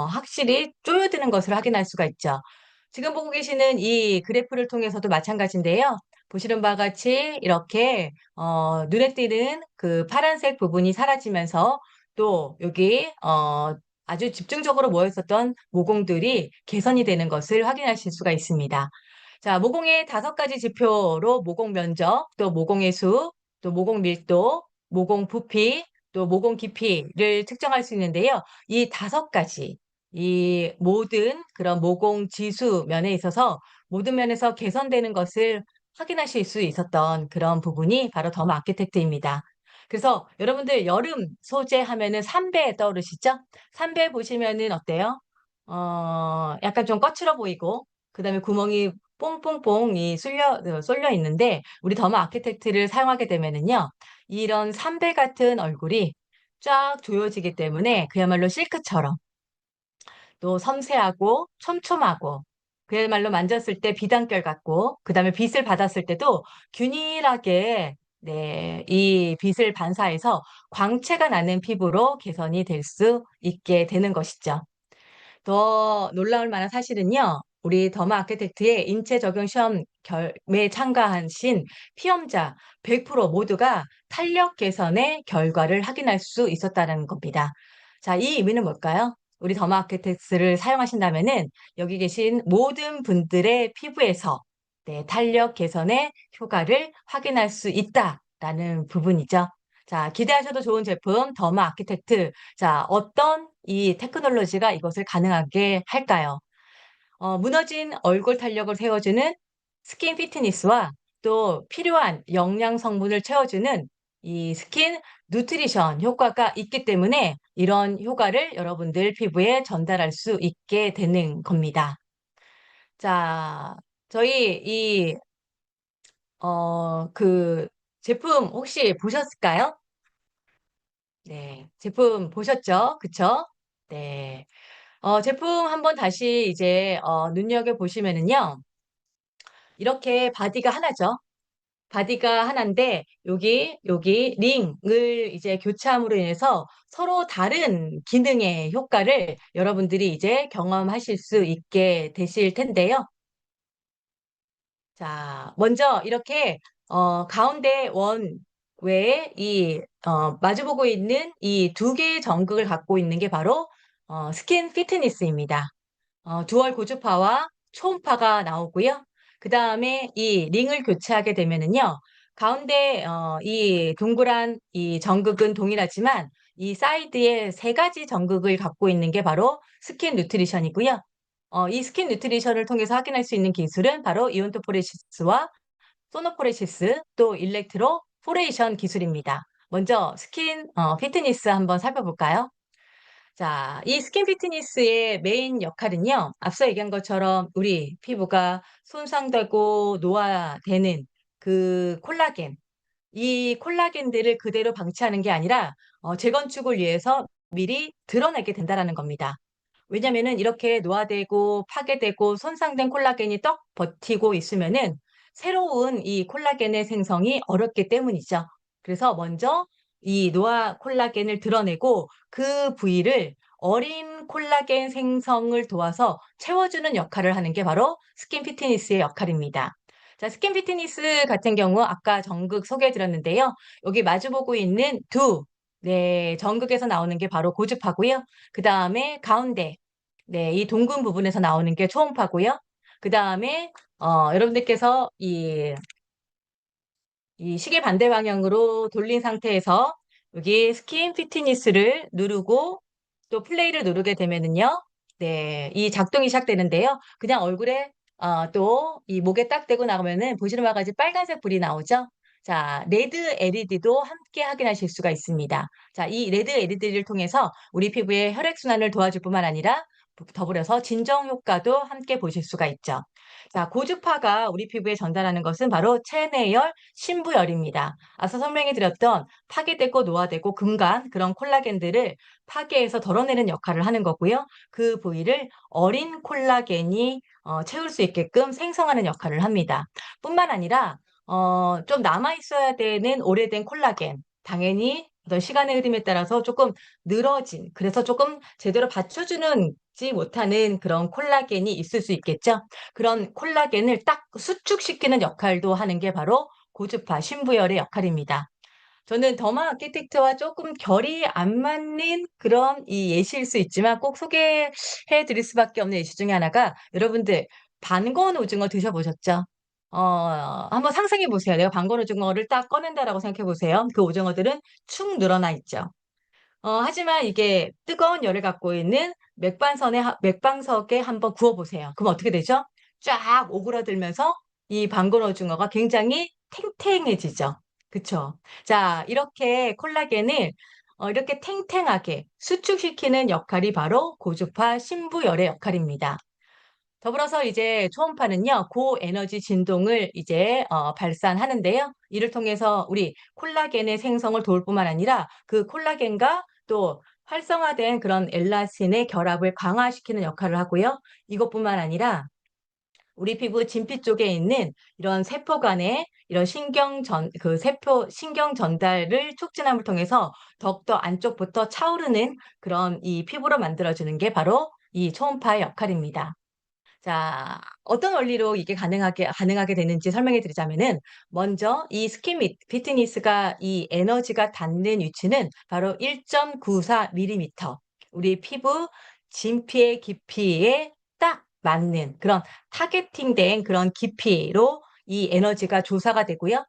확실히 쪼여드는 것을 확인할 수가 있죠. 지금 보고 계시는 이 그래프를 통해서도 마찬가지인데요. 보시는 바와 같이 이렇게 눈에 띄는 그 파란색 부분이 사라지면서 또 여기 아주 집중적으로 모여 있었던 모공들이 개선이 되는 것을 확인하실 수가 있습니다. 자, 모공의 5가지 지표로 모공 면적, 또 모공의 수, 또 모공 밀도, 모공 부피, 또 모공 깊이를 측정할 수 있는데요. 이 5가지, 이 모든 그런 모공 지수 면에 있어서 모든 면에서 개선되는 것을 확인하실 수 있었던 그런 부분이 바로 더마 아키텍트입니다. 그래서 여러분들 여름 소재 하면은 삼배 떠오르시죠? 삼배 보시면은 어때요? 약간 좀 거칠어 보이고, 그 다음에 구멍이 뽕뽕뽕이 쏠려 있는데, 우리 더마 아키텍트를 사용하게 되면은요, 이런 삼배 같은 얼굴이 쫙 조여지기 때문에 그야말로 실크처럼 또 섬세하고 촘촘하고 그야말로 만졌을 때 비단결 같고 그다음에 빛을 받았을 때도 균일하게 네, 이 빛을 반사해서 광채가 나는 피부로 개선이 될 수 있게 되는 것이죠. 더 놀라울 만한 사실은요. 우리 더마 아키텍트의 인체 적용 시험 에 참가하신 피험자 100% 모두가 탄력 개선의 결과를 확인할 수 있었다는 겁니다. 자, 이 의미는 뭘까요? 우리 더마 아키텍트를 사용하신다면은 여기 계신 모든 분들의 피부에서 네, 탄력 개선의 효과를 확인할 수 있다라는 부분이죠. 자, 기대하셔도 좋은 제품 더마 아키텍트. 자, 어떤 이 테크놀로지가 이것을 가능하게 할까요? 무너진 얼굴 탄력을 세워주는 스킨 피트니스와 또 필요한 영양 성분을 채워주는 이 스킨 누트리션 효과가 있기 때문에 이런 효과를 여러분들 피부에 전달할 수 있게 되는 겁니다. 자, 저희 그 제품 혹시 보셨을까요? 네, 제품 보셨죠? 그쵸? 네. 제품 한번 다시 이제 눈여겨보시면은요. 이렇게 바디가 하나죠. 바디가 하나인데 여기 링을 이제 교체함으로 인해서 서로 다른 기능의 효과를 여러분들이 이제 경험하실 수 있게 되실 텐데요. 자, 먼저 이렇게 가운데 원 외에 마주보고 있는 이 2개의 전극을 갖고 있는 게 바로 스킨 피트니스입니다. 듀얼 고주파와 초음파가 나오고요. 그 다음에 이 링을 교체하게 되면은요, 가운데 이 동그란 이 전극은 동일하지만 이 사이드에 3가지 전극을 갖고 있는 게 바로 스킨 뉴트리션이고요. 이 스킨 뉴트리션을 통해서 확인할 수 있는 기술은 바로 이온토포레시스와 소노포레시스 또 일렉트로 포레이션 기술입니다. 먼저 스킨 피트니스 한번 살펴볼까요? 자, 이 스킨 피트니스의 메인 역할은요, 앞서 얘기한 것처럼 우리 피부가 손상되고 노화되는 그 콜라겐, 이 콜라겐들을 그대로 방치하는 게 아니라 재건축을 위해서 미리 드러내게 된다라는 겁니다. 왜냐면은 이렇게 노화되고 파괴되고 손상된 콜라겐이 떡 버티고 있으면은 새로운 이 콜라겐의 생성이 어렵기 때문이죠. 그래서 먼저 이 노화 콜라겐을 드러내고 그 부위를 어린 콜라겐 생성을 도와서 채워주는 역할을 하는 게 바로 스킨 피트니스의 역할입니다. 자, 스킨 피트니스 같은 경우 아까 전극 소개해 드렸는데요. 여기 마주보고 있는 네, 전극에서 나오는 게 바로 고주파고요. 그 다음에 가운데 네, 이 동근 부분에서 나오는 게 초음파고요. 그 다음에 여러분들께서 이 시계 반대 방향으로 돌린 상태에서 여기 스킨 피트니스를 누르고 또 플레이를 누르게 되면은요. 네, 이 작동이 시작되는데요. 그냥 얼굴에 또 이 목에 딱 대고 나가면은 보시는 바와 같이 빨간색 불이 나오죠. 자, 레드 LED도 함께 확인하실 수가 있습니다. 자, 이 레드 LED를 통해서 우리 피부의 혈액순환을 도와줄 뿐만 아니라 더불어서 진정 효과도 함께 보실 수가 있죠. 자, 고주파가 우리 피부에 전달하는 것은 바로 체내열, 신부열입니다. 앞서 설명해 드렸던 파괴되고 노화되고 금간 그런 콜라겐들을 파괴해서 덜어내는 역할을 하는 거고요. 그 부위를 어린 콜라겐이 채울 수 있게끔 생성하는 역할을 합니다. 뿐만 아니라 좀 남아 있어야 되는 오래된 콜라겐, 당연히 어떤 시간의 흐름에 따라서 조금 늘어진, 그래서 조금 제대로 받쳐주는지 못하는 그런 콜라겐이 있을 수 있겠죠. 그런 콜라겐을 딱 수축시키는 역할도 하는 게 바로 고주파 신부열의 역할입니다. 저는 더마 아키텍트와 조금 결이 안 맞는 그런 이 예시일 수 있지만 꼭 소개해 드릴 수밖에 없는 예시 중에 하나가, 여러분들 반건 오징어 드셔보셨죠? 한번 상상해 보세요. 내가 반건 오징어를 딱 꺼낸다라고 생각해 보세요. 그 오징어들은 축 늘어나 있죠. 하지만 이게 뜨거운 열을 갖고 있는 맥방석에 한번 구워보세요. 그럼 어떻게 되죠? 쫙 오그라들면서 이 방건 오징어가 굉장히 탱탱해지죠. 그쵸? 자, 이렇게 콜라겐을 이렇게 탱탱하게 수축시키는 역할이 바로 고주파 신부열의 역할입니다. 더불어서 이제 초음파는요, 고에너지 진동을 이제 발산하는데요. 이를 통해서 우리 콜라겐의 생성을 도울 뿐만 아니라 그 콜라겐과 또 활성화된 그런 엘라스틴의 결합을 강화시키는 역할을 하고요. 이것뿐만 아니라 우리 피부 진피 쪽에 있는 이런 세포 간의 이런 신경 전달을 촉진함을 통해서 더욱더 안쪽부터 차오르는 그런 이 피부로 만들어주는 게 바로 이 초음파의 역할입니다. 자, 어떤 원리로 이게 가능하게 되는지 설명해 드리자면은, 먼저 이 스킨 피트니스가 이 에너지가 닿는 위치는 바로 1.94mm. 우리 피부 진피의 깊이에 딱 맞는 그런 타겟팅된 그런 깊이로 이 에너지가 조사가 되고요.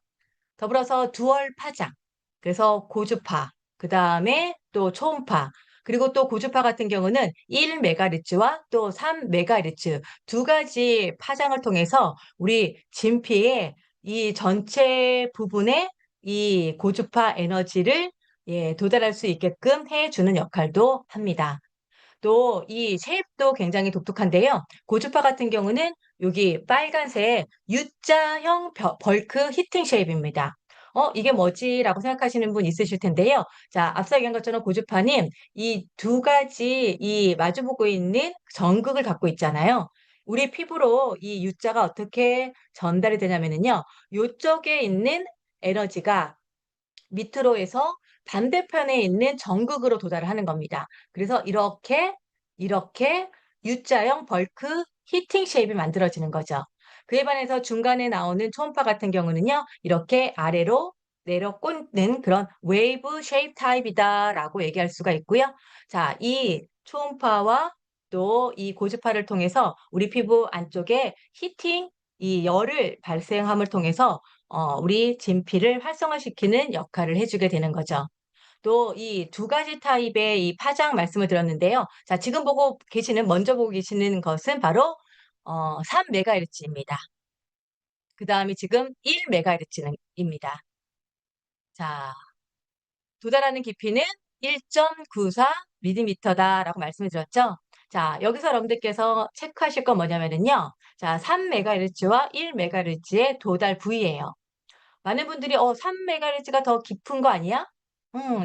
더불어서 두얼 파장, 그래서 고주파, 그 다음에 또 초음파, 그리고 또 고주파 같은 경우는 1메가헤르츠와 또 3메가헤르츠 두 가지 파장을 통해서 우리 진피의 이 전체 부분에 이 고주파 에너지를 도달할 수 있게끔 해주는 역할도 합니다. 또 이 쉐입도 굉장히 독특한데요. 고주파 같은 경우는 여기 빨간색 U자형 벌크 히팅 쉐입입니다. 이게 뭐지? 라고 생각하시는 분 있으실 텐데요. 자, 앞서 얘기한 것처럼 고주파는 이 두 가지 이 마주보고 있는 전극을 갖고 있잖아요. 우리 피부로 이 U자가 어떻게 전달이 되냐면요. 이쪽에 있는 에너지가 밑으로 해서 반대편에 있는 전극으로 도달을 하는 겁니다. 그래서 이렇게 U자형 벌크 히팅 쉐입이 만들어지는 거죠. 그에 반해서 중간에 나오는 초음파 같은 경우는요, 이렇게 아래로 내려 꽂는 그런 웨이브 쉐입 타입이다라고 얘기할 수가 있고요. 자, 이 초음파와 또 이 고주파를 통해서 우리 피부 안쪽에 이 열을 발생함을 통해서 우리 진피를 활성화시키는 역할을 해주게 되는 거죠. 또 이 두 가지 타입의 이 파장 말씀을 드렸는데요. 자, 먼저 보고 계시는 것은 바로 3메가헤르츠입니다. 그 다음에 지금 1메가헤르츠입니다. 자, 도달하는 깊이는 1.94mm다라고 말씀을 드렸죠. 자, 여기서 여러분들께서 체크하실 건 뭐냐면요. 자, 3메가헤르츠와 1메가헤르츠의 도달 부위예요. 많은 분들이 3메가헤르츠가 더 깊은 거 아니야?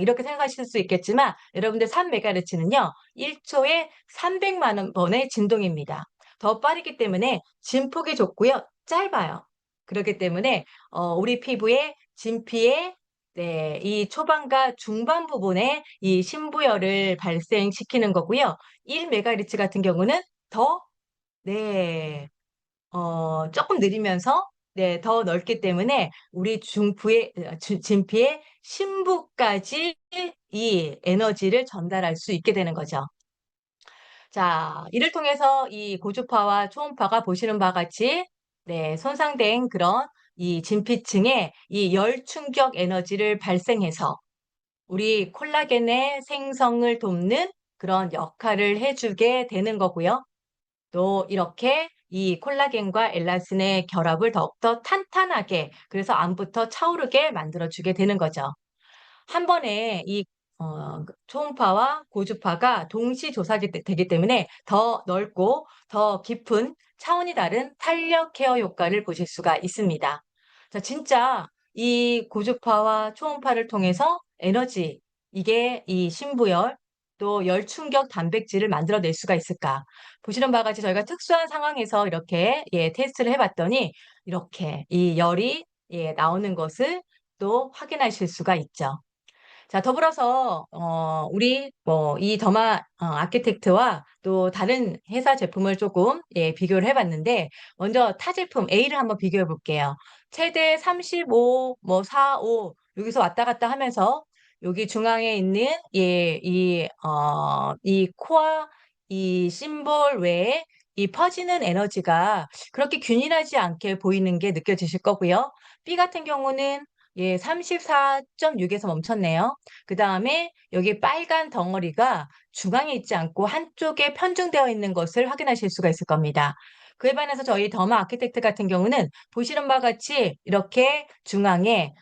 이렇게 생각하실 수 있겠지만, 여러분들 3메가헤르츠는요, 1초에 300만 번의 진동입니다. 더 빠르기 때문에 진폭이 좁고요, 짧아요. 그렇기 때문에 우리 피부의 진피에 네, 이 초반과 중반 부분에 이 신부열을 발생시키는 거고요. 1메가헤르츠 같은 경우는 더 네, 조금 느리면서 네, 더 넓기 때문에 우리 진피의 심부까지 이 에너지를 전달할 수 있게 되는 거죠. 자, 이를 통해서 이 고주파와 초음파가 보시는 바와 같이 네, 손상된 그런 이 진피층에 이 열 충격 에너지를 발생해서 우리 콜라겐의 생성을 돕는 그런 역할을 해주게 되는 거고요. 또 이렇게 이 콜라겐과 엘라스틴의 결합을 더욱더 탄탄하게, 그래서 안부터 차오르게 만들어주게 되는 거죠. 한 번에 이 초음파와 고주파가 동시 조사되기 때문에 더 넓고 더 깊은 차원이 다른 탄력 케어 효과를 보실 수가 있습니다. 자, 진짜 이 고주파와 초음파를 통해서 이게 이 신부열, 또 열충격 단백질을 만들어낼 수가 있을까? 보시는 바와 같이 저희가 특수한 상황에서 이렇게 테스트를 해봤더니 이렇게 이 열이 나오는 것을 또 확인하실 수가 있죠. 자, 더불어서 우리 뭐 이 더마 아키텍트와 또 다른 회사 제품을 조금 비교를 해봤는데 먼저 타 제품 A를 한번 비교해 볼게요. 최대 35, 뭐 4, 5 여기서 왔다 갔다 하면서 여기 중앙에 있는 이 코어 이 심볼 외에 이 퍼지는 에너지가 그렇게 균일하지 않게 보이는 게 느껴지실 거고요. B 같은 경우는 34.6에서 멈췄네요. 그 다음에 여기 빨간 덩어리가 중앙에 있지 않고 한쪽에 편중되어 있는 것을 확인하실 수가 있을 겁니다. 그에 반해서 저희 더마 아키텍트 같은 경우는 보시는 바와 같이 이렇게 중앙에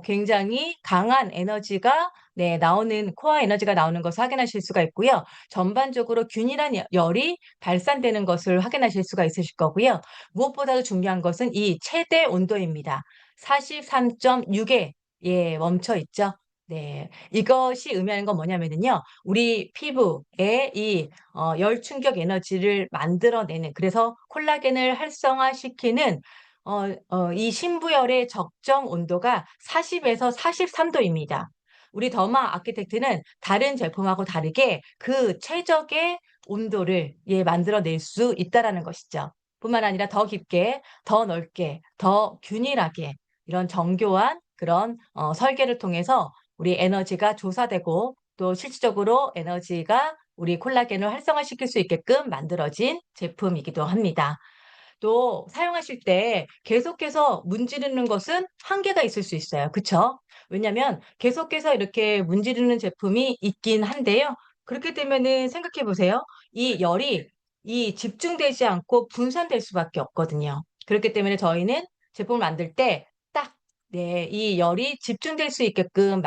굉장히 강한 에너지가 나오는 코어 에너지가 나오는 것을 확인하실 수가 있고요. 전반적으로 균일한 열이 발산되는 것을 확인하실 수가 있으실 거고요. 무엇보다도 중요한 것은 이 최대 온도입니다. 43.6에 멈춰 있죠. 네. 이것이 의미하는 건 뭐냐면요. 우리 피부에 열 충격 에너지를 만들어내는, 그래서 콜라겐을 활성화시키는, 이 심부열의 적정 온도가 40에서 43도입니다. 우리 더마 아키텍트는 다른 제품하고 다르게 그 최적의 온도를 만들어낼 수 있다라는 것이죠. 뿐만 아니라 더 깊게, 더 넓게, 더 균일하게 이런 정교한 그런 설계를 통해서 우리 에너지가 조사되고 또 실질적으로 에너지가 우리 콜라겐을 활성화시킬 수 있게끔 만들어진 제품이기도 합니다. 또 사용하실 때 계속해서 문지르는 것은 한계가 있을 수 있어요. 그쵸? 왜냐면 계속해서 이렇게 문지르는 제품이 있긴 한데요. 그렇게 되면은 생각해 보세요. 이 열이 집중되지 않고 분산될 수밖에 없거든요. 그렇기 때문에 저희는 제품을 만들 때 딱, 이 열이 집중될 수 있게끔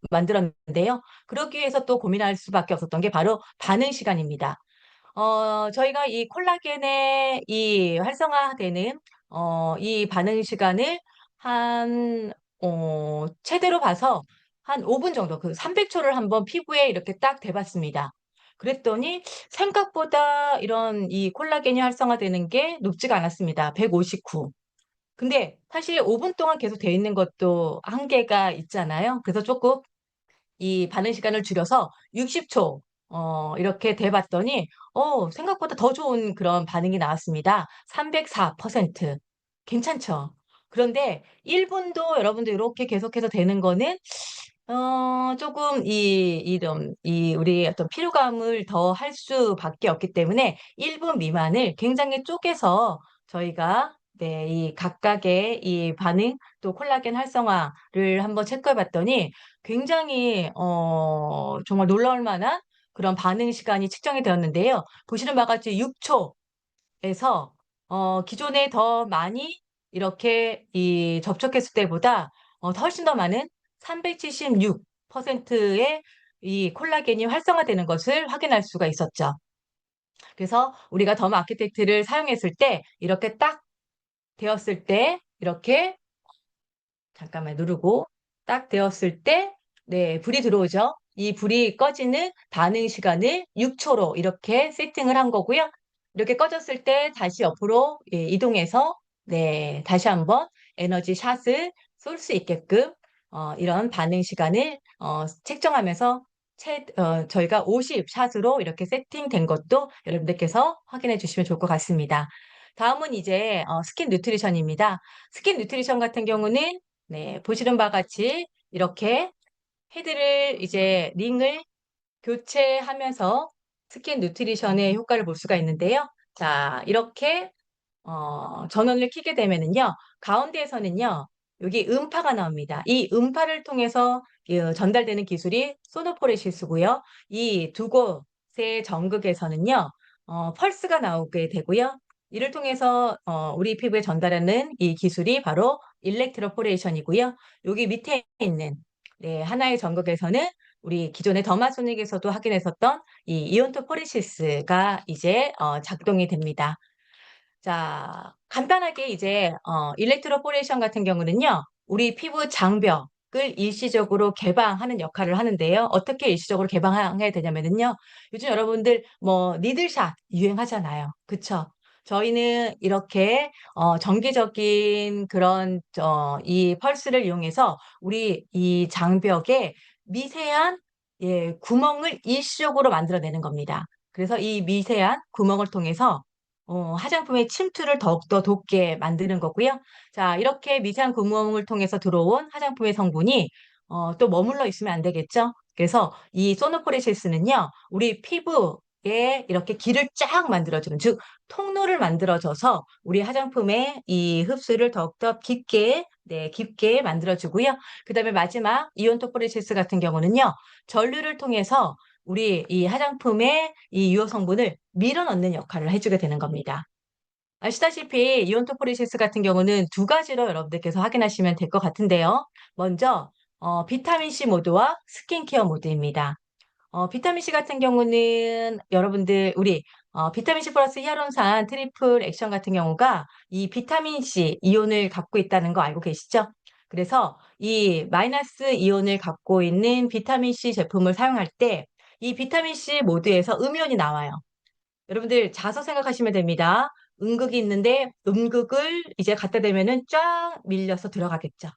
만들었는데요. 그러기 위해서 또 고민할 수밖에 없었던 게 바로 반응 시간입니다. 저희가 이 콜라겐의 이 활성화되는 이 반응 시간을 한 최대로 봐서 한 5분 정도, 그 300초를 한번 피부에 이렇게 딱 대봤습니다. 그랬더니 생각보다 이런 이 콜라겐이 활성화되는 게 높지가 않았습니다. 159. 근데 사실 5분 동안 계속 돼 있는 것도 한계가 있잖아요. 그래서 조금 이 반응 시간을 줄여서 60초 이렇게 돼봤더니 생각보다 더 좋은 그런 반응이 나왔습니다. 304%. 괜찮죠? 그런데 1분도 여러분들 이렇게 계속해서 되는 거는 조금 우리 어떤 피로감을 더 할 수밖에 없기 때문에 1분 미만을 굉장히 쪼개서 저희가 이 각각의 이 반응 또 콜라겐 활성화를 한번 체크해 봤더니 굉장히 정말 놀라울 만한 그런 반응 시간이 측정이 되었는데요. 보시는 바와 같이 6초에서 기존에 더 많이 이렇게 접촉했을 때보다 훨씬 더 많은 376%의 이 콜라겐이 활성화되는 것을 확인할 수가 있었죠. 그래서 우리가 더마 아키텍트를 사용했을 때 이렇게 딱 되었을 때 이렇게 잠깐만 누르고 딱 되었을 때 불이 들어오죠. 이 불이 꺼지는 반응 시간을 6초로 이렇게 세팅을 한 거고요. 이렇게 꺼졌을 때 다시 옆으로 이동해서 다시 한번 에너지 샷을 쏠 수 있게끔 이런 반응 시간을 책정하면서 저희가 50샷으로 이렇게 세팅된 것도 여러분들께서 확인해 주시면 좋을 것 같습니다. 다음은 이제 스킨 뉴트리션입니다. 스킨 뉴트리션 같은 경우는 보시는 바와 같이 이렇게 헤드를 이제 링을 교체하면서 스킨 뉴트리션의 효과를 볼 수가 있는데요. 자, 이렇게 전원을 켜게 되면은요, 가운데에서는요, 여기 음파가 나옵니다. 이 음파를 통해서 전달되는 기술이 소노포레시스고요. 이 두 곳의 전극에서는요, 펄스가 나오게 되고요. 이를 통해서 우리 피부에 전달하는 이 기술이 바로 일렉트로포레이션이고요. 여기 밑에 있는 하나의 전극에서는 우리 기존의 더마소닉에서도 확인했었던 이 이온토포레시스가 이제 작동이 됩니다. 자, 간단하게 이제 일렉트로포레이션 같은 경우는요. 우리 피부 장벽을 일시적으로 개방하는 역할을 하는데요. 어떻게 일시적으로 개방하게 되냐면요. 요즘 여러분들 뭐 니들샷 유행하잖아요. 그쵸? 저희는 이렇게 정기적인 그런 이 펄스를 이용해서 우리 이 장벽에 미세한 구멍을 일시적으로 만들어내는 겁니다. 그래서 이 미세한 구멍을 통해서 화장품의 침투를 더욱더 돋게 만드는 거고요. 자, 이렇게 미세한 구멍을 통해서 들어온 화장품의 성분이 또 머물러 있으면 안 되겠죠? 그래서 이 소노포리시스는요, 우리 피부에 이렇게 길을 쫙 만들어주는, 즉, 통로를 만들어줘서 우리 화장품의 이 흡수를 더욱더 깊게 만들어주고요. 그 다음에 마지막 이온토포리시스 같은 경우는요, 전류를 통해서 우리 이 화장품의 이 유효 성분을 밀어넣는 역할을 해주게 되는 겁니다. 아시다시피 이온토포리시스 같은 경우는 두 가지로 여러분들께서 확인하시면 될 것 같은데요. 먼저 비타민C 모드와 스킨케어 모드입니다. 비타민C 같은 경우는 여러분들 우리 비타민C 플러스 히아루론산 트리플 액션 같은 경우가 이 비타민C 이온을 갖고 있다는 거 알고 계시죠? 그래서 이 마이너스 이온을 갖고 있는 비타민C 제품을 사용할 때 이 비타민C 모드에서 음이온이 나와요. 여러분들 자서 생각하시면 됩니다. 음극이 있는데 음극을 이제 갖다 대면은 쫙 밀려서 들어가겠죠.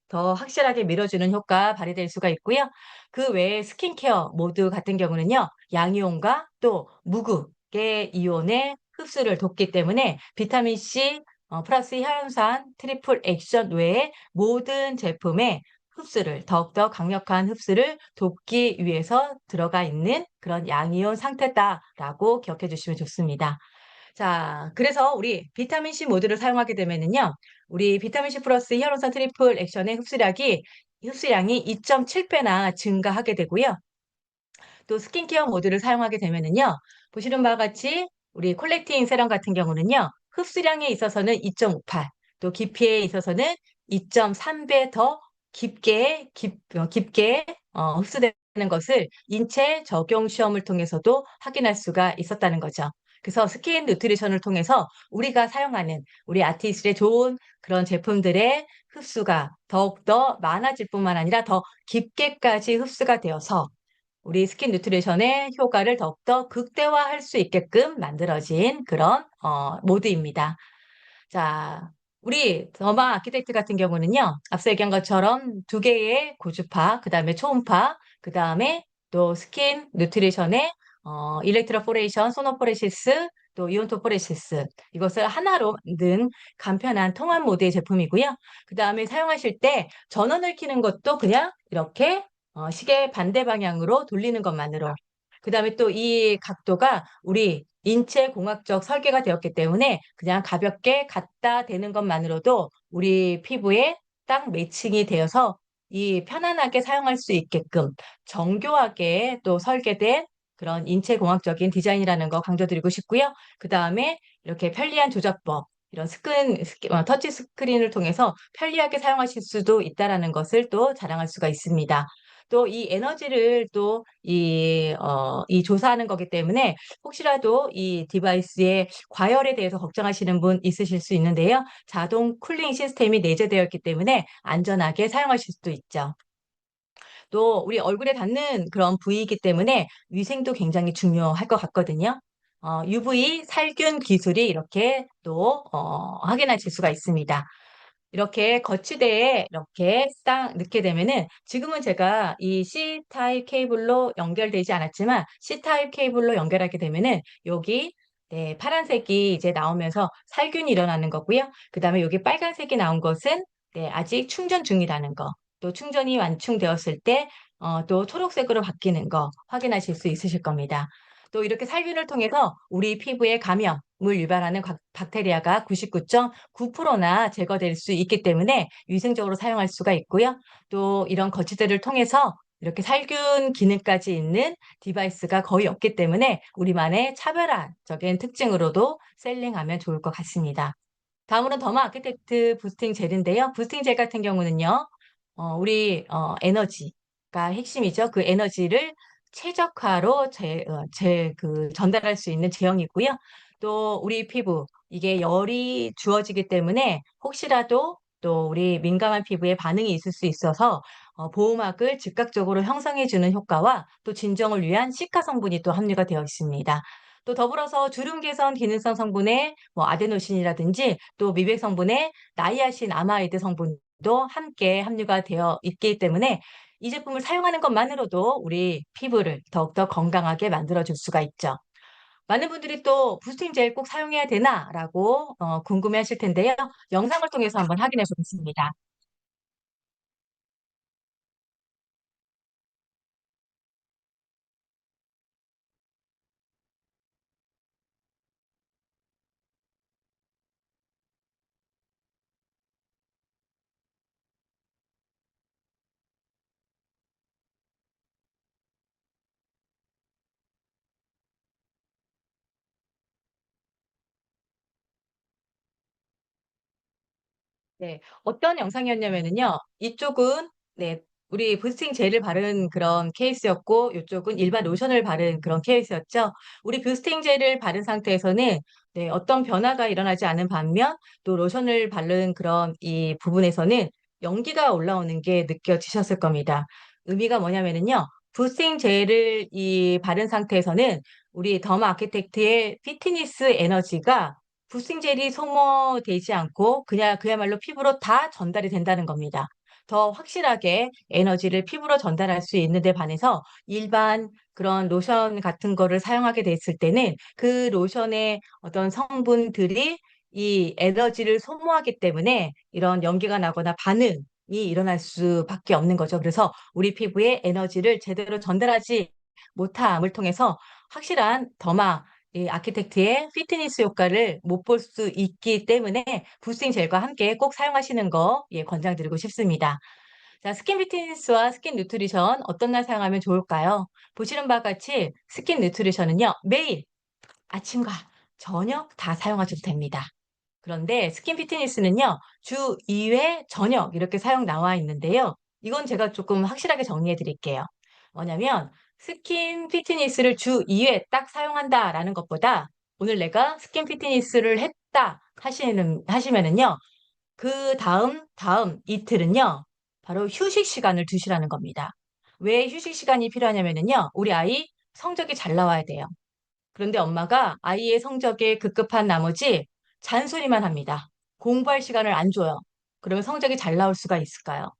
더 확실하게 밀어주는 효과 발휘될 수가 있고요. 그 외에 스킨케어 모드 같은 경우는요, 양이온과 또 무극의 이온의 흡수를 돕기 때문에 비타민C 플러스 히알루론산 트리플 액션 외에 모든 제품의 흡수를 더욱더 강력한 흡수를 돕기 위해서 들어가 있는 그런 양이온 상태다라고 기억해 주시면 좋습니다. 자, 그래서 우리 비타민C 모드를 사용하게 되면은요, 우리 비타민C 플러스 히알루론산 트리플 액션의 흡수량이 2.7배나 증가하게 되고요. 또 스킨케어 모드를 사용하게 되면은요, 보시는 바와 같이 우리 콜렉팅 세럼 같은 경우는요, 흡수량에 있어서는 2.58, 또 깊이에 있어서는 2.3배 더 깊게 흡수되는 것을 인체 적용 시험을 통해서도 확인할 수가 있었다는 거죠. 그래서 스킨 뉴트리션을 통해서 우리가 사용하는 우리 아티스트의 좋은 그런 제품들의 흡수가 더욱더 많아질 뿐만 아니라 더 깊게까지 흡수가 되어서 우리 스킨 뉴트리션의 효과를 더욱더 극대화할 수 있게끔 만들어진 그런 모드입니다. 자, 우리 더마 아키텍트 같은 경우는요, 앞서 얘기한 것처럼 두 개의 고주파, 그 다음에 초음파, 그 다음에 또 스킨 뉴트리션의 일렉트로포레이션, 소노포레시스, 또 이온토포레시스 이것을 하나로 만든 간편한 통합 모드의 제품이고요. 그 다음에 사용하실 때 전원을 켜는 것도 그냥 이렇게 시계 반대 방향으로 돌리는 것만으로 그 다음에 또 이 각도가 우리 인체 공학적 설계가 되었기 때문에 그냥 가볍게 갖다 대는 것만으로도 우리 피부에 딱 매칭이 되어서 이 편안하게 사용할 수 있게끔 정교하게 또 설계된 그런 인체 공학적인 디자인이라는 거 강조드리고 싶고요. 그 다음에 이렇게 편리한 조작법, 이런 터치 스크린을 통해서 편리하게 사용하실 수도 있다라는 것을 또 자랑할 수가 있습니다. 또 이 에너지를 또 이 조사하는 거기 때문에 혹시라도 이 디바이스의 과열에 대해서 걱정하시는 분 있으실 수 있는데요. 자동 쿨링 시스템이 내재되어 있기 때문에 안전하게 사용하실 수도 있죠. 또 우리 얼굴에 닿는 그런 부위이기 때문에 위생도 굉장히 중요할 것 같거든요. UV 살균 기술이 이렇게 또 확인하실 수가 있습니다. 이렇게 거치대에 이렇게 딱 넣게 되면은 지금은 제가 이 C타입 케이블로 연결되지 않았지만 C타입 케이블로 연결하게 되면은 여기 네, 파란색이 이제 나오면서 살균이 일어나는 거고요. 그다음에 여기 빨간색이 나온 것은 네, 아직 충전 중이라는 거. 또 충전이 완충되었을 때 또 초록색으로 바뀌는 거 확인하실 수 있으실 겁니다. 또 이렇게 살균을 통해서 우리 피부에 감염을 유발하는 박테리아가 99.9%나 제거될 수 있기 때문에 위생적으로 사용할 수가 있고요. 또 이런 거치대를 통해서 이렇게 살균 기능까지 있는 디바이스가 거의 없기 때문에 우리만의 차별화적인 특징으로도 셀링하면 좋을 것 같습니다. 다음으로 더마 아키텍트 부스팅 젤인데요. 부스팅 젤 같은 경우는요. 우리 에너지가 핵심이죠. 그 에너지를 최적화로 전달할 수 있는 제형이고요. 또 우리 피부 이게 열이 주어지기 때문에 혹시라도 또 우리 민감한 피부에 반응이 있을 수 있어서 보호막을 즉각적으로 형성해 주는 효과와 또 진정을 위한 시카 성분이 또 함유가 되어 있습니다. 또 더불어서 주름 개선 기능성 성분의 뭐 아데노신이라든지 또 미백 성분의 나이아신 아마이드 성분도 함께 함유가 되어 있기 때문에 이 제품을 사용하는 것만으로도 우리 피부를 더욱더 건강하게 만들어줄 수가 있죠. 많은 분들이 또 부스팅 젤 꼭 사용해야 되나라고 궁금해하실 텐데요. 영상을 통해서 한번 확인해 보겠습니다. 네, 어떤 영상이었냐면은요. 이쪽은 네, 우리 부스팅 젤을 바른 그런 케이스였고, 이쪽은 일반 로션을 바른 그런 케이스였죠. 우리 부스팅 젤을 바른 상태에서는 네, 어떤 변화가 일어나지 않은 반면, 또 로션을 바른 그런 이 부분에서는 연기가 올라오는 게 느껴지셨을 겁니다. 의미가 뭐냐면은요. 부스팅 젤을 이 바른 상태에서는 우리 더마 아키텍트의 피트니스 에너지가 부싱 젤이 소모되지 않고 그냥 그야말로 피부로 다 전달이 된다는 겁니다. 더 확실하게 에너지를 피부로 전달할 수 있는데 반해서 일반 그런 로션 같은 거를 사용하게 됐을 때는 그 로션의 어떤 성분들이 이 에너지를 소모하기 때문에 이런 연기가 나거나 반응이 일어날 수밖에 없는 거죠. 그래서 우리 피부에 에너지를 제대로 전달하지 못함을 통해서 확실한 더마 이 아키텍트의 피트니스 효과를 못 볼 수 있기 때문에 부스팅 젤과 함께 꼭 사용하시는 거 예, 권장드리고 싶습니다. 자, 스킨 피트니스와 스킨 뉴트리션 어떤 날 사용하면 좋을까요? 보시는 바와 같이 스킨 뉴트리션은요, 매일 아침과 저녁 다 사용하셔도 됩니다. 그런데 스킨 피트니스는요, 주 2회 저녁 이렇게 사용 나와 있는데요. 이건 제가 조금 확실하게 정리해 드릴게요. 뭐냐면, 스킨 피트니스를 주 2회 딱 사용한다라는 것보다 오늘 내가 스킨 피트니스를 했다 하시면은요, 그 다음 이틀은요, 바로 휴식 시간을 두시라는 겁니다. 왜 휴식 시간이 필요하냐면은요, 우리 아이 성적이 잘 나와야 돼요. 그런데 엄마가 아이의 성적에 급급한 나머지 잔소리만 합니다. 공부할 시간을 안 줘요. 그러면 성적이 잘 나올 수가 있을까요?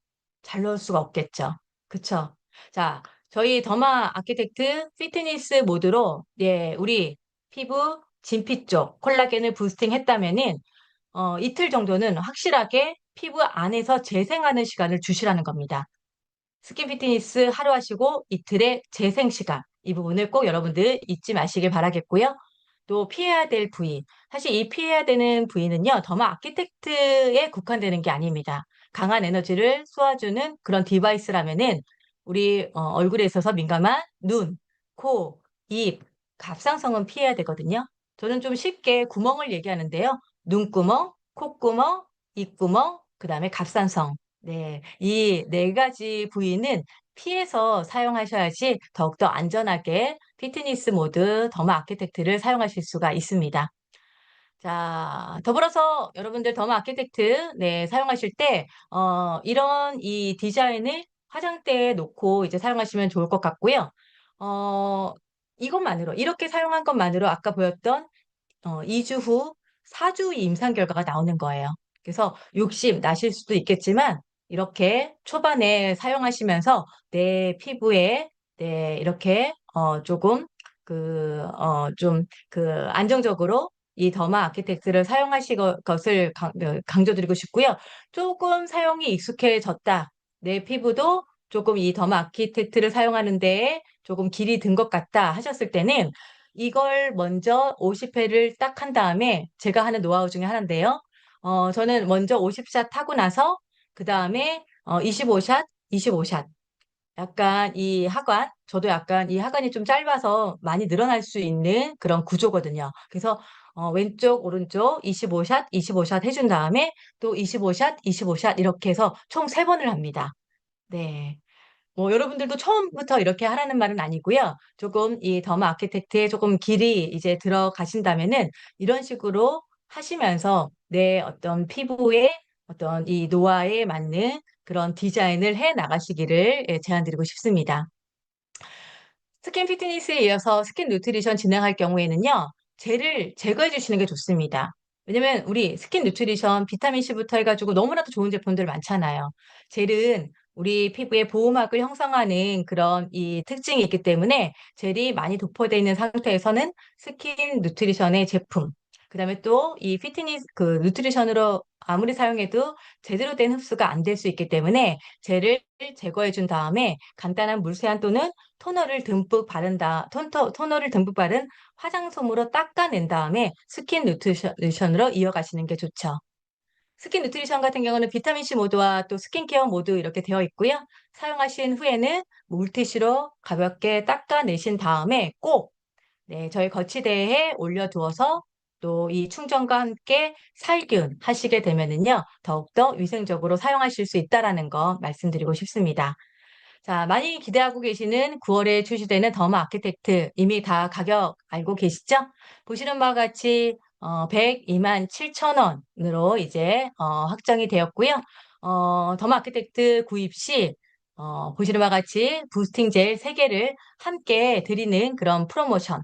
잘 나올 수가 없겠죠. 그쵸? 자, 저희 더마 아키텍트 피트니스 모드로 예, 우리 피부 진피 쪽 콜라겐을 부스팅 했다면은 이틀 정도는 확실하게 피부 안에서 재생하는 시간을 주시라는 겁니다. 스킨 피트니스 하루 하시고 이틀의 재생 시간. 이 부분을 꼭 여러분들 잊지 마시길 바라겠고요. 또 피해야 될 부위. 사실 이 피해야 되는 부위는요, 더마 아키텍트에 국한되는 게 아닙니다. 강한 에너지를 쏘아주는 그런 디바이스라면은 우리 얼굴에 있어서 민감한 눈, 코, 입, 갑상선은 피해야 되거든요. 저는 좀 쉽게 구멍을 얘기하는데요. 눈구멍, 콧구멍, 입구멍, 그 다음에 갑상선. 네, 이 네 가지 부위는 피해서 사용하셔야지 더욱더 안전하게 피트니스 모드 더마 아키텍트를 사용하실 수가 있습니다. 자, 더불어서 여러분들 더마 아키텍트 네, 사용하실 때 이런 이 디자인을 화장대에 놓고 이제 사용하시면 좋을 것 같고요. 어, 이것만으로 이렇게 사용한 것만으로 아까 보였던 2주 후 4주 임상 결과가 나오는 거예요. 그래서 욕심 나실 수도 있겠지만 이렇게 초반에 사용하시면서 내 피부에 네, 이렇게 조금 좀 안정적으로 이 더마 아키텍트를 사용하실 것을 강조드리고 싶고요. 조금 사용이 익숙해졌다. 내 피부도 조금 이 더마 아키텍트를 사용하는 데에 조금 길이 든 것 같다 하셨을 때는 이걸 먼저 50회를 딱 한 다음에 제가 하는 노하우 중에 하나인데요. 저는 먼저 50샷 하고 나서 그 다음에 25샷, 25샷. 약간 이 하관, 저도 약간 이 하관이 좀 짧아서 많이 늘어날 수 있는 그런 구조거든요. 그래서 왼쪽, 오른쪽 25샷, 25샷 해준 다음에 또 25샷, 25샷 이렇게 해서 총 3번을 합니다. 네. 뭐 여러분들도 처음부터 이렇게 하라는 말은 아니고요. 조금 이 더마 아키텍트에 조금 길이 이제 들어가신다면은 이런 식으로 하시면서 내 어떤 피부의 어떤 이 노화에 맞는 그런 디자인을 해 나가시기를 예, 제안드리고 싶습니다. 스킨 피트니스에 이어서 스킨 누트리션 진행할 경우에는요, 젤을 제거해 주시는 게 좋습니다. 왜냐면 우리 스킨 누트리션 비타민 C부터 해가지고 너무나도 좋은 제품들 많잖아요. 젤은 우리 피부에 보호막을 형성하는 그런 이 특징이 있기 때문에 젤이 많이 도포되어 있는 상태에서는 스킨 누트리션의 제품, 그다음에 또 이 피트니스 그 누트리션으로 아무리 사용해도 제대로 된 흡수가 안 될 수 있기 때문에 젤을 제거해 준 다음에 간단한 물세안 또는 토너를 듬뿍 바른 화장솜으로 닦아낸 다음에 스킨 누트리션으로 이어가시는 게 좋죠. 스킨 누트리션 같은 경우는 비타민C 모드와 또 스킨케어 모드 이렇게 되어 있고요. 사용하신 후에는 물티슈로 가볍게 닦아내신 다음에 꼭 저희 거치대에 올려두어서 또 이 충전과 함께 살균 하시게 되면은요, 더욱더 위생적으로 사용하실 수 있다라는 거 말씀드리고 싶습니다. 자, 많이 기대하고 계시는 9월에 출시되는 더마 아키텍트 이미 다 가격 알고 계시죠? 보시는 바와 같이 102만 7천 원으로 이제 확정이 되었고요. 더마 아키텍트 구입 시 보시는 바와 같이 부스팅 젤 3개를 함께 드리는 그런 프로모션.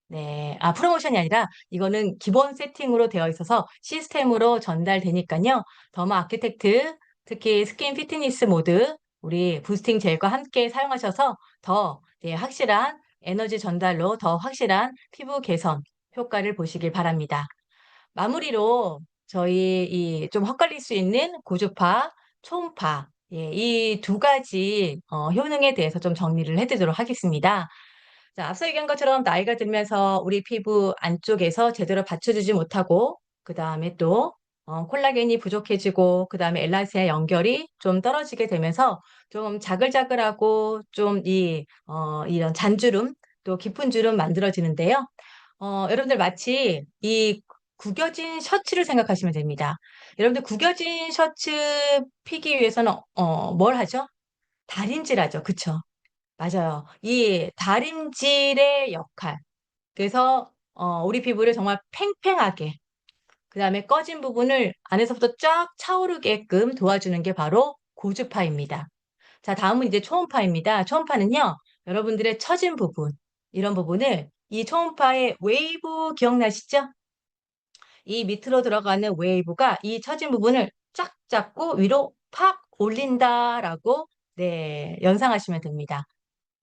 네, 프로모션이 아니라 이거는 기본 세팅으로 되어 있어서 시스템으로 전달되니까요. 더마 아키텍트, 특히 스킨 피트니스 모드, 우리 부스팅 젤과 함께 사용하셔서 더 확실한 에너지 전달로 더 확실한 피부 개선 효과를 보시길 바랍니다. 마무리로 저희 이 좀 헛갈릴 수 있는 고주파, 초음파, 이 두 가지 효능에 대해서 좀 정리를 해드리도록 하겠습니다. 자, 앞서 얘기한 것처럼 나이가 들면서 우리 피부 안쪽에서 제대로 받쳐주지 못하고, 그 다음에 또 콜라겐이 부족해지고, 그 다음에 엘라스틴 연결이 좀 떨어지게 되면서 좀 자글자글하고 좀 이런 잔주름, 또 깊은 주름 만들어지는데요. 여러분들 마치 이 구겨진 셔츠를 생각하시면 됩니다. 여러분들 구겨진 셔츠 피기 위해서는 뭘 하죠? 다림질하죠. 그쵸? 맞아요. 이 다림질의 역할. 그래서 우리 피부를 정말 팽팽하게, 그다음에 꺼진 부분을 안에서부터 쫙 차오르게끔 도와주는 게 바로 고주파입니다. 자, 다음은 이제 초음파입니다. 초음파는요, 여러분들의 처진 부분, 이런 부분을 이 초음파의 웨이브 기억나시죠? 이 밑으로 들어가는 웨이브가 이 처진 부분을 쫙 잡고 위로 팍 올린다라고 연상하시면 됩니다.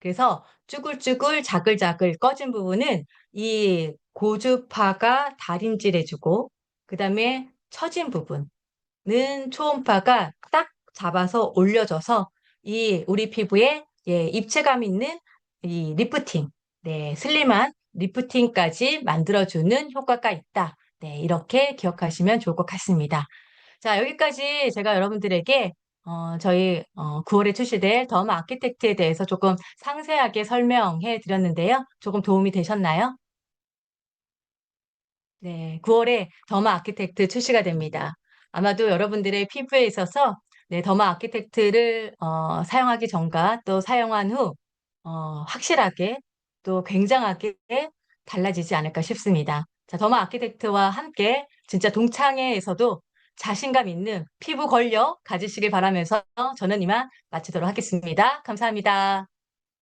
그래서 쭈글쭈글 자글자글 꺼진 부분은 이 고주파가 다림질해주고, 그 다음에 처진 부분은 초음파가 딱 잡아서 올려줘서 이 우리 피부에 입체감 있는 이 리프팅, 슬림한 리프팅까지 만들어주는 효과가 있다. 이렇게 기억하시면 좋을 것 같습니다. 자, 여기까지 제가 여러분들에게 저희 9월에 출시될 더마 아키텍트에 대해서 조금 상세하게 설명해 드렸는데요. 조금 도움이 되셨나요? 네, 9월에 더마 아키텍트 출시가 됩니다. 아마도 여러분들의 피부에 있어서 더마 아키텍트를 사용하기 전과 또 사용한 후 확실하게 또 굉장하게 달라지지 않을까 싶습니다. 자, 더마 아키텍트와 함께 진짜 동창회에서도 자신감 있는 피부 권력 가지시길 바라면서 저는 이만 마치도록 하겠습니다. 감사합니다.